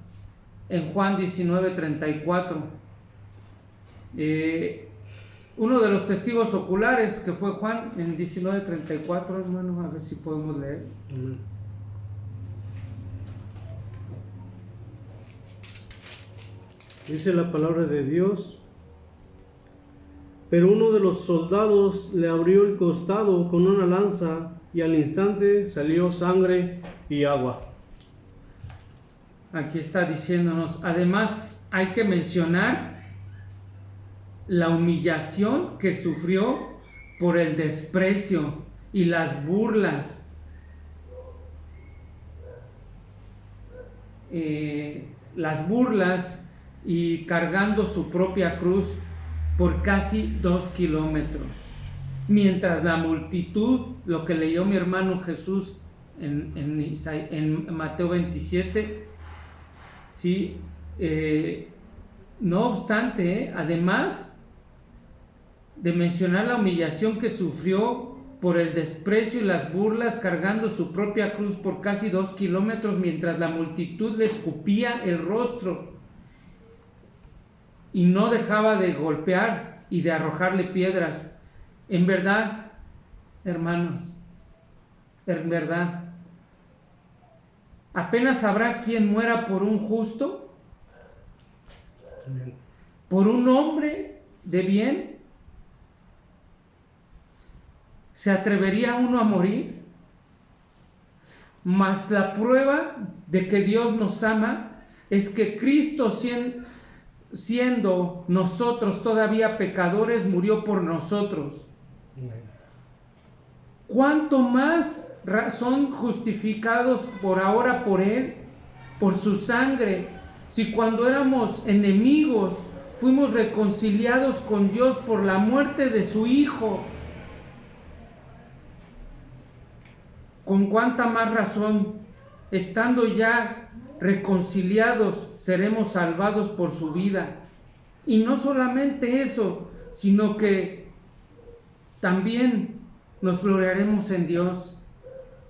en Juan 19:34. Uno de los testigos oculares, que fue Juan, en 19:34, hermano, a ver si podemos leer. Dice la palabra de Dios: pero uno de los soldados le abrió el costado con una lanza, y al instante salió sangre y agua. Aquí está diciéndonos, además hay que mencionar la humillación que sufrió por el desprecio y las burlas. Y cargando su propia cruz por casi 2 kilómetros. Mientras la multitud, lo que leyó mi hermano Jesús en Mateo 27, ¿sí? No obstante, además de mencionar la humillación que sufrió por el desprecio y las burlas, cargando su propia cruz por casi 2 kilómetros, mientras la multitud le escupía el rostro y no dejaba de golpear y de arrojarle piedras. En verdad, hermanos, en verdad, apenas habrá quien muera por un justo, por un hombre de bien. ¿Se atrevería uno a morir? Mas la prueba de que Dios nos ama es que Cristo, siendo nosotros todavía pecadores, murió por nosotros. ¿Cuánto más son justificados por ahora por Él, por su sangre, si cuando éramos enemigos fuimos reconciliados con Dios por la muerte de su Hijo? ¿Con cuánta más razón estando ya reconciliados, seremos salvados por su vida. Y no solamente eso, sino que también nos gloriaremos en Dios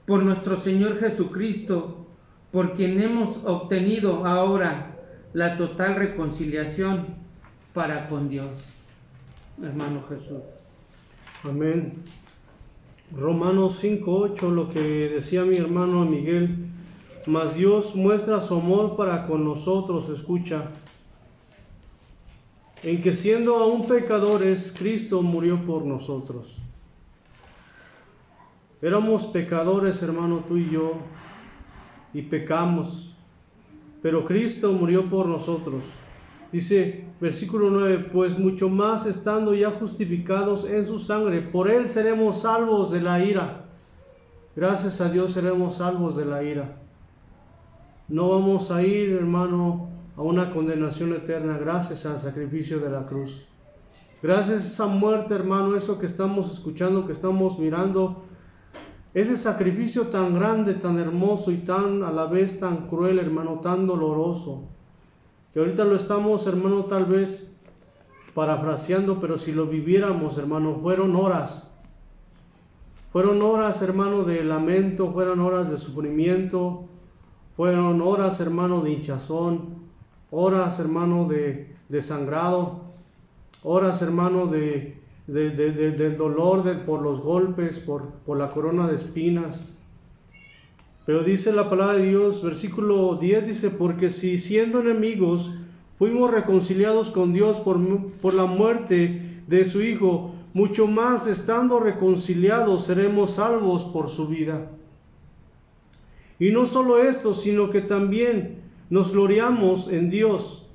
por nuestro Señor Jesucristo, por quien hemos obtenido ahora la total reconciliación para con Dios. Hermano Jesús. Amén. Romanos 5:8, lo que decía mi hermano Miguel, mas Dios muestra su amor para con nosotros, escucha, en que siendo aún pecadores, Cristo murió por nosotros. Éramos pecadores, hermano, tú y yo, y pecamos, pero Cristo murió por nosotros. Dice, versículo 9, pues mucho más estando ya justificados en su sangre, por él seremos salvos de la ira. Gracias a Dios seremos salvos de la ira. No vamos a ir, hermano, a una condenación eterna gracias al sacrificio de la cruz. Gracias a esa muerte, hermano, eso que estamos escuchando, que estamos mirando, ese sacrificio tan grande, tan hermoso y tan a la vez tan cruel, hermano, tan doloroso, que ahorita lo estamos, hermano, tal vez parafraseando, pero si lo viviéramos, hermano, fueron horas, hermano, de lamento, fueron horas de sufrimiento, fueron horas, hermano, de hinchazón, horas, hermano, de sangrado, horas, hermano, del dolor por los golpes, por la corona de espinas. Pero dice la palabra de Dios, versículo 10, dice, porque si siendo enemigos fuimos reconciliados con Dios por la muerte de su Hijo, mucho más estando reconciliados seremos salvos por su vida. Y no solo esto, sino que también nos gloriamos en Dios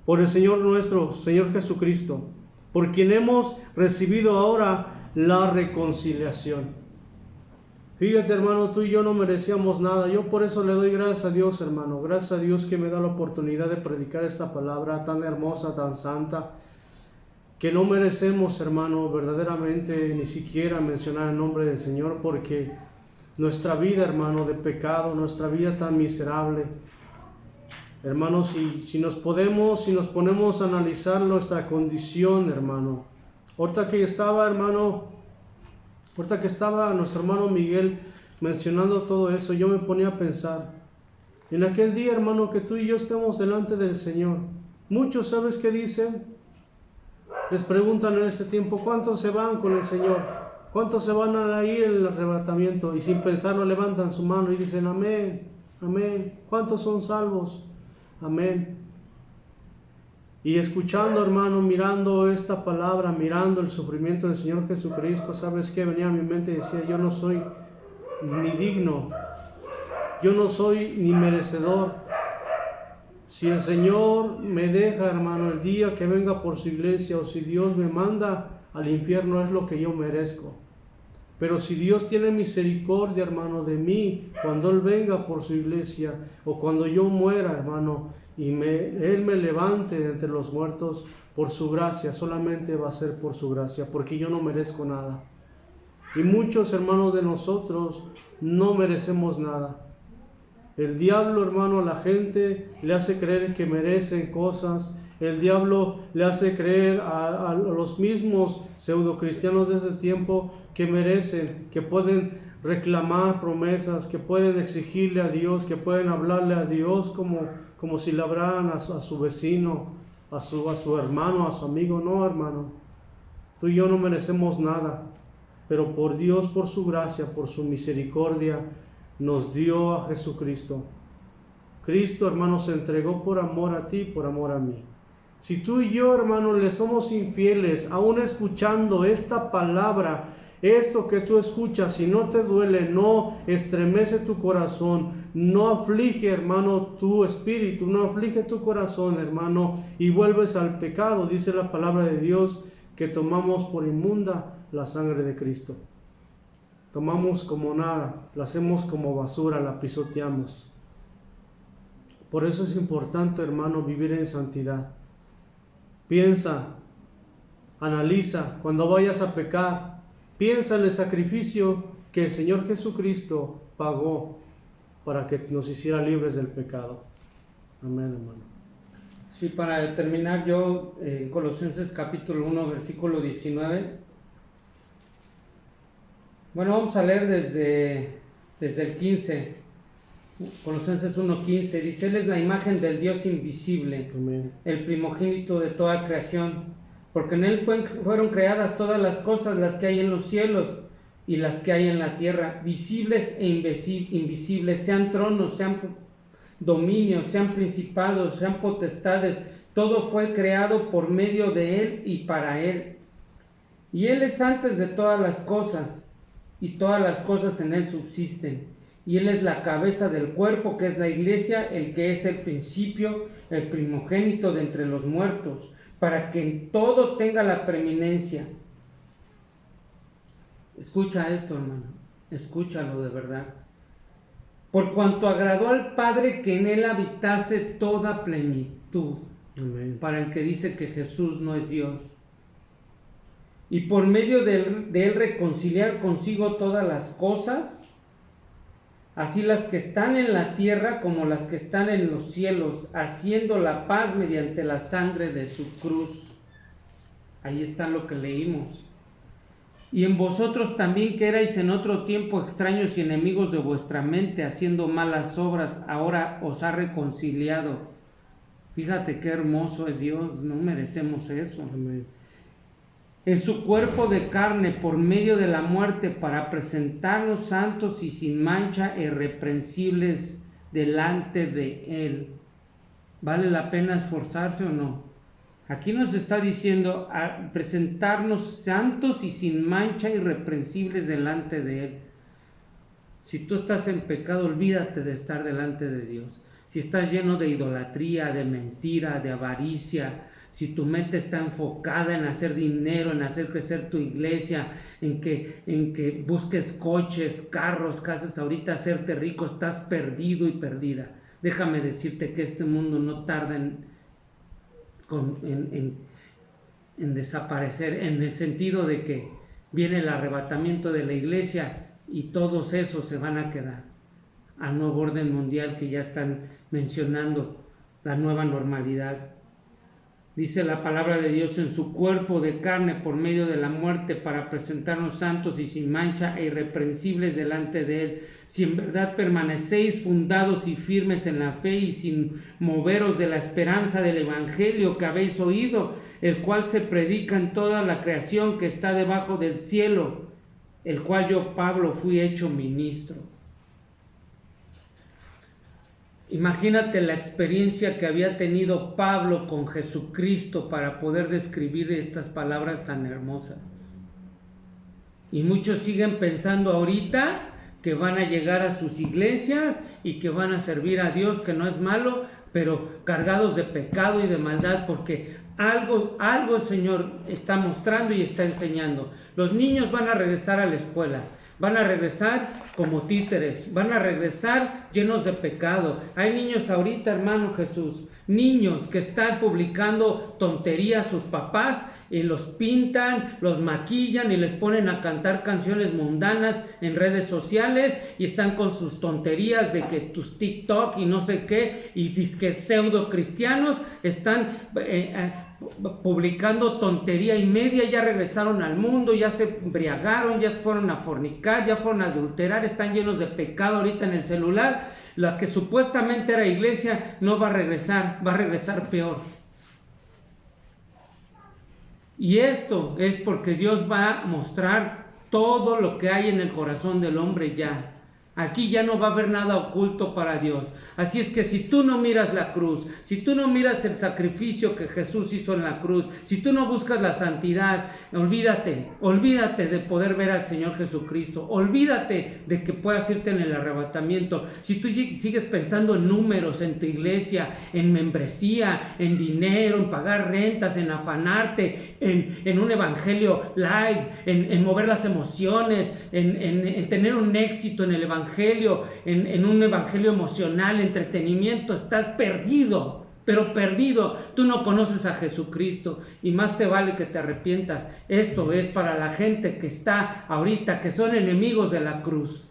por el Señor nuestro, Señor Jesucristo, por quien hemos recibido ahora la reconciliación. Fíjate, hermano, tú y yo no merecíamos nada. Yo por eso le doy gracias a Dios, hermano. Gracias a Dios que me da la oportunidad de predicar esta palabra tan hermosa, tan santa, que no merecemos, hermano, verdaderamente ni siquiera mencionar el nombre del Señor, porque nuestra vida, hermano, de pecado, nuestra vida tan miserable, hermanos, si nos ponemos a analizar nuestra condición, hermano, ahorita que estaba nuestro hermano Miguel mencionando todo eso, yo me ponía a pensar, en aquel día, hermano, que tú y yo estemos delante del Señor, muchos, ¿sabes qué dicen? Les preguntan en este tiempo, ¿cuántos se van con el Señor? ¿Cuántos se van a ir en el arrebatamiento? Y sin pensarlo levantan su mano y dicen, amén, amén. ¿Cuántos son salvos? Amén. Y escuchando, hermano, mirando esta palabra, mirando el sufrimiento del Señor Jesucristo, ¿sabes qué? Venía a mi mente y decía, yo no soy ni digno, yo no soy ni merecedor. Si el Señor me deja, hermano, el día que venga por su iglesia, o si Dios me manda al infierno, es lo que yo merezco. Pero si Dios tiene misericordia, hermano, de mí, cuando Él venga por su iglesia, o cuando yo muera, hermano, y Él me levante de entre los muertos, por su gracia, solamente va a ser por su gracia, porque yo no merezco nada. Y muchos, hermanos, de nosotros no merecemos nada. El diablo, hermano, a la gente le hace creer que merecen cosas. El diablo le hace creer a los mismos pseudocristianos de ese tiempo que merecen, que pueden reclamar promesas, que pueden exigirle a Dios, que pueden hablarle a Dios como si le hablaran a su vecino, a su hermano, a su amigo. No, hermano, tú y yo no merecemos nada, pero por Dios, por su gracia, por su misericordia, nos dio a Jesucristo. Cristo, hermano, se entregó por amor a ti, por amor a mí. Si tú y yo, hermano, le somos infieles, aún escuchando esta palabra, esto que tú escuchas, si no te duele, no estremece tu corazón, no aflige, hermano, tu espíritu, no aflige tu corazón, hermano, y vuelves al pecado, dice la palabra de Dios, que tomamos por inmunda la sangre de Cristo. Tomamos como nada, la hacemos como basura, la pisoteamos. Por eso es importante, hermano, vivir en santidad. Piensa, analiza, cuando vayas a pecar, piensa en el sacrificio que el Señor Jesucristo pagó para que nos hiciera libres del pecado. Amén, hermano. Sí, para terminar yo, Colosenses capítulo 1, versículo 19. Bueno, vamos a leer desde el 15. Colosenses 1:15 dice: Él es la imagen del Dios invisible, Amén. el primogénito de toda creación, porque en Él fueron creadas todas las cosas, las que hay en los cielos y las que hay en la tierra, visibles e invisibles, sean tronos, sean dominios, sean principados, sean potestades, todo fue creado por medio de Él y para Él. Y Él es antes de todas las cosas, y todas las cosas en Él subsisten. Y Él es la cabeza del cuerpo, que es la iglesia, el que es el principio, el primogénito de entre los muertos, para que en todo tenga la preeminencia. Escucha esto, hermano, escúchalo de verdad. Por cuanto agradó al Padre que en Él habitase toda plenitud. Amén. Para el que dice que Jesús no es Dios. Y por medio de Él reconciliar consigo todas las cosas, así las que están en la tierra como las que están en los cielos, haciendo la paz mediante la sangre de su cruz. Ahí está lo que leímos. Y en vosotros también, que erais en otro tiempo extraños y enemigos de vuestra mente, haciendo malas obras, ahora os ha reconciliado. Fíjate qué hermoso es Dios, no merecemos eso. Amén. En su cuerpo de carne por medio de la muerte, para presentarnos santos y sin mancha e irreprensibles delante de Él. ¿Vale la pena esforzarse o no? Aquí nos está diciendo a presentarnos santos y sin mancha e irreprensibles delante de Él. Si tú estás en pecado, olvídate de estar delante de Dios. Si estás lleno de idolatría, de mentira, de avaricia, si tu mente está enfocada en hacer dinero, en hacer crecer tu iglesia, en que busques coches, carros, casas, ahorita hacerte rico, estás perdido y perdida. Déjame decirte que este mundo no tarda en desaparecer, en el sentido de que viene el arrebatamiento de la iglesia y todos esos se van a quedar al nuevo orden mundial que ya están mencionando, la nueva normalidad. Dice la palabra de Dios: en su cuerpo de carne por medio de la muerte, para presentarnos santos y sin mancha e irreprensibles delante de Él. Si en verdad permanecéis fundados y firmes en la fe y sin moveros de la esperanza del evangelio que habéis oído, el cual se predica en toda la creación que está debajo del cielo, el cual yo, Pablo, fui hecho ministro. Imagínate la experiencia que había tenido Pablo con Jesucristo para poder describir estas palabras tan hermosas. Y muchos siguen pensando ahorita que van a llegar a sus iglesias y que van a servir a Dios, que no es malo, pero cargados de pecado y de maldad, porque algo el Señor está mostrando y está enseñando. Los niños van a regresar a la escuela. Van a regresar como títeres, van a regresar llenos de pecado. Hay niños ahorita, hermano Jesús, niños que están publicando tonterías a sus papás y los pintan, los maquillan y les ponen a cantar canciones mundanas en redes sociales y están con sus tonterías de que tus TikTok y no sé qué y disque pseudo cristianos están publicando tontería y media. Ya regresaron al mundo, ya se embriagaron, ya fueron a fornicar, ya fueron a adulterar, están llenos de pecado ahorita en el celular. La que supuestamente era iglesia no va a regresar peor. Y esto es porque Dios va a mostrar todo lo que hay en el corazón del hombre ya. Aquí ya no va a haber nada oculto para Dios. Así es que si tú no miras la cruz, si tú no miras el sacrificio que Jesús hizo en la cruz, si tú no buscas la santidad, olvídate de poder ver al Señor Jesucristo, olvídate de que puedas irte en el arrebatamiento. Si tú sigues pensando en números, en tu iglesia, en membresía, en dinero, en pagar rentas, en afanarte, en un evangelio light, en mover las emociones, en tener un éxito en el evangelio, en un evangelio emocional, entretenimiento, estás perdido, pero perdido. Tú no conoces a Jesucristo y más te vale que te arrepientas. Esto es para la gente que está ahorita, que son enemigos de la cruz.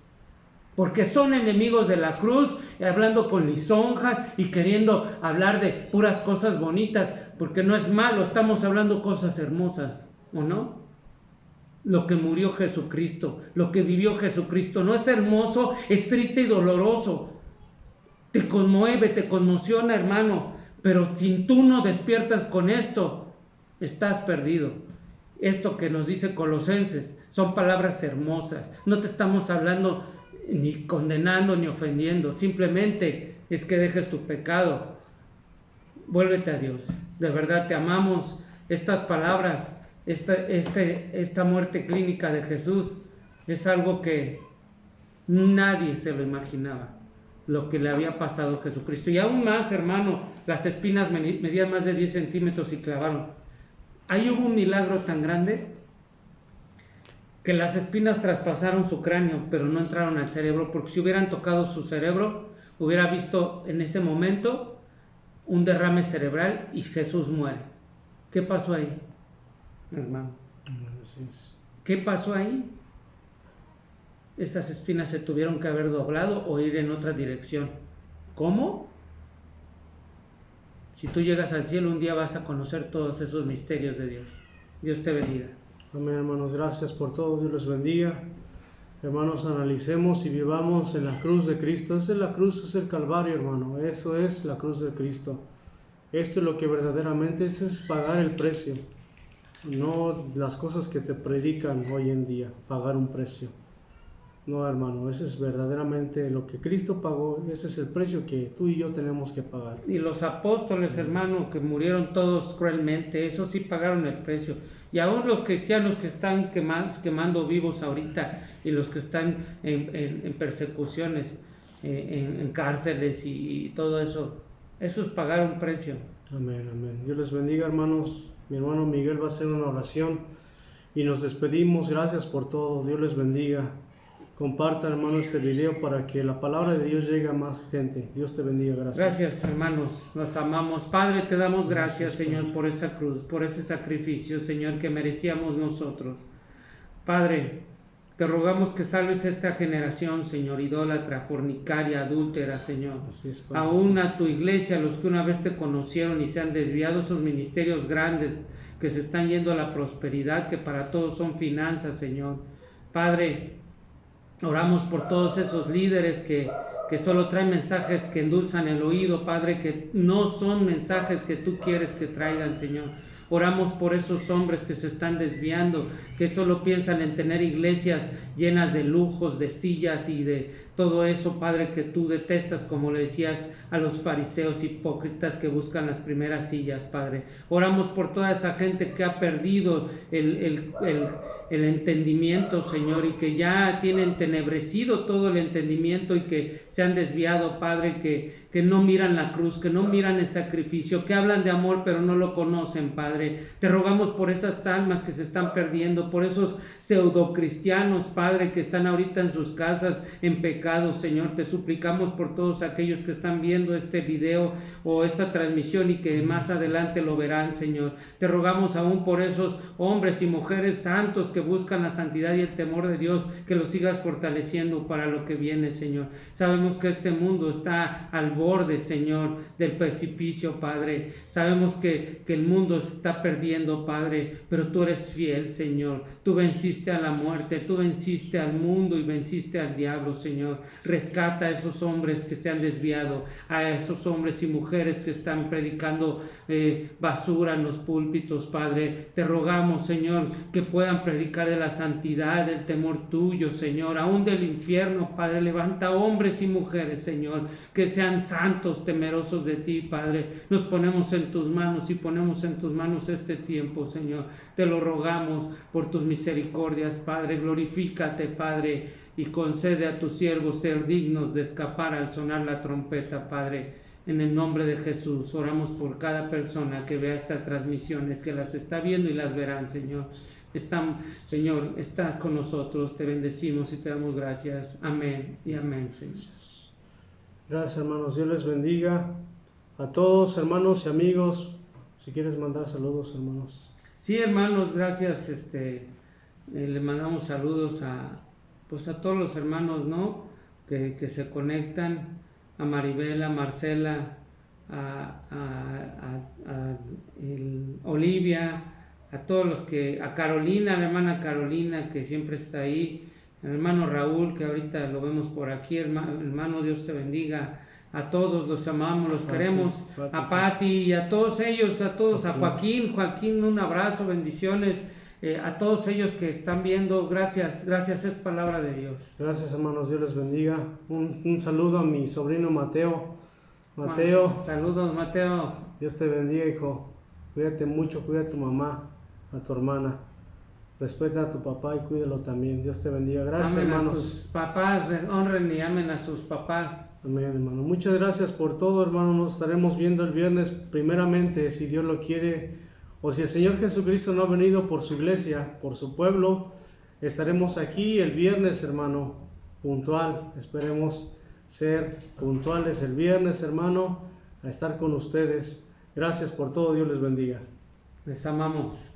porque son enemigos de la cruz, hablando con lisonjas y queriendo hablar de puras cosas bonitas, porque no es malo, estamos hablando cosas hermosas, ¿o no? Lo que murió Jesucristo, lo que vivió Jesucristo, no es hermoso, es triste y doloroso, te conmueve, te conmociona, hermano, pero si tú no despiertas con esto, estás perdido. Esto que nos dice Colosenses son palabras hermosas, no te estamos hablando ni condenando ni ofendiendo, simplemente es que dejes tu pecado, vuélvete a Dios, de verdad te amamos. Estas palabras, esta muerte clínica de Jesús es algo que nadie se lo imaginaba, lo que le había pasado a Jesucristo. Y aún más, hermano, las espinas medían más de 10 centímetros y clavaron. Ahí hubo un milagro tan grande que las espinas traspasaron su cráneo, pero no entraron al cerebro, porque si hubieran tocado su cerebro, hubiera visto en ese momento un derrame cerebral y Jesús muere. ¿Qué pasó ahí, hermano? ¿Qué pasó ahí? Esas espinas se tuvieron que haber doblado o ir en otra dirección. ¿Cómo? Si tú llegas al cielo, un día vas a conocer todos esos misterios de Dios. Dios te bendiga. Amén, hermanos, gracias por todo, Dios los bendiga. Hermanos, analicemos y vivamos en la cruz de Cristo. Esa es la cruz, es el Calvario, hermano, eso es la cruz de Cristo. Esto es lo que verdaderamente es pagar el precio, no las cosas que te predican hoy en día, pagar un precio. No, hermano, ese es verdaderamente lo que Cristo pagó, ese es el precio que tú y yo tenemos que pagar. Y los apóstoles, hermano, que murieron todos cruelmente, esos sí pagaron el precio. Y aún los cristianos que están quemando vivos ahorita y los que están en persecuciones, en cárceles y todo eso, esos pagaron precio. Amén, amén. Dios les bendiga, hermanos. Mi hermano Miguel va a hacer una oración y nos despedimos. Gracias por todo. Dios les bendiga. Compartan, hermano, este video para que la palabra de Dios llegue a más gente. Dios te bendiga, gracias. Gracias, hermanos, los amamos. Padre, te damos gracias, Señor, por esa cruz, por ese sacrificio, Señor, que merecíamos nosotros. Padre, te rogamos que salves a esta generación, Señor, idólatra, fornicaria, adúltera, Señor. Así es, Padre. Aún a tu iglesia, los que una vez te conocieron y se han desviado, esos ministerios grandes que se están yendo a la prosperidad, que para todos son finanzas, Señor. Padre, oramos por todos esos líderes que solo traen mensajes que endulzan el oído, Padre, que no son mensajes que tú quieres que traigan, Señor. Oramos por esos hombres que se están desviando, que solo piensan en tener iglesias llenas de lujos, de sillas y de todo eso, Padre, que tú detestas, como le decías a los fariseos hipócritas que buscan las primeras sillas, Padre. Oramos por toda esa gente que ha perdido el entendimiento, Señor, y que ya tiene entenebrecido todo el entendimiento y que se han desviado, Padre, que no miran la cruz, que no miran el sacrificio, que hablan de amor pero no lo conocen, Padre. Te rogamos por esas almas que se están perdiendo, por esos pseudocristianos, Padre, que están ahorita en sus casas en pecado, Señor. Te suplicamos por todos aquellos que están viendo este video o esta transmisión y que más adelante lo verán, Señor. Te rogamos aún por esos hombres y mujeres santos que buscan la santidad y el temor de Dios, que los sigas fortaleciendo para lo que viene, Señor. Sabemos que este mundo está al borde, Señor, del precipicio, Padre. Sabemos que el mundo se está perdiendo, Padre, pero tú eres fiel, Señor. Tú venciste a la muerte, tú venciste al mundo y venciste al diablo, Señor. Rescata a esos hombres que se han desviado, a esos hombres y mujeres que están predicando basura en los púlpitos, Padre. Te rogamos, Señor, que puedan predicar de la santidad, del temor tuyo, Señor, aún del infierno, Padre. Levanta hombres y mujeres, Señor, que sean santos, temerosos de ti, Padre. Nos ponemos en tus manos y ponemos en tus manos este tiempo, Señor. Te lo rogamos por tus misericordias, Padre. Glorifícate, Padre, y concede a tus siervos ser dignos de escapar al sonar la trompeta, Padre. En el nombre de Jesús, oramos por cada persona que vea estas transmisiones, que las está viendo y las verán, Señor. Señor, estás con nosotros, te bendecimos y te damos gracias. Amén y amén, Señor. Gracias, hermanos. Dios les bendiga a todos, hermanos y amigos. Si quieres mandar saludos, hermanos. Sí, hermanos, gracias. Le mandamos saludos a todos los hermanos, ¿no? que se conectan, a Maribel, a Marcela, Olivia, a todos los que, a Carolina, la hermana Carolina que siempre está ahí, el hermano Raúl que ahorita lo vemos por aquí, hermano, Dios te bendiga, a todos los amamos, los queremos, a Pati y a todos ellos, a todos, a Joaquín, un abrazo, bendiciones, a todos ellos que están viendo, gracias, es palabra de Dios. Gracias, hermanos, Dios les bendiga. Un saludo a mi sobrino Mateo. Saludos, Mateo. Dios te bendiga, hijo. Cuídate mucho, cuida a tu mamá, a tu hermana. Respeta a tu papá y cuídalo también. Dios te bendiga. Gracias, amen hermanos. A sus papás, honren y amen a sus papás. Amén, hermano. Muchas gracias por todo, hermano. Nos estaremos viendo el viernes, primeramente, si Dios lo quiere, o si el Señor Jesucristo no ha venido por su iglesia, por su pueblo. Estaremos aquí el viernes, hermano, puntual. Esperemos ser puntuales el viernes, hermano, a estar con ustedes. Gracias por todo. Dios les bendiga. Les amamos.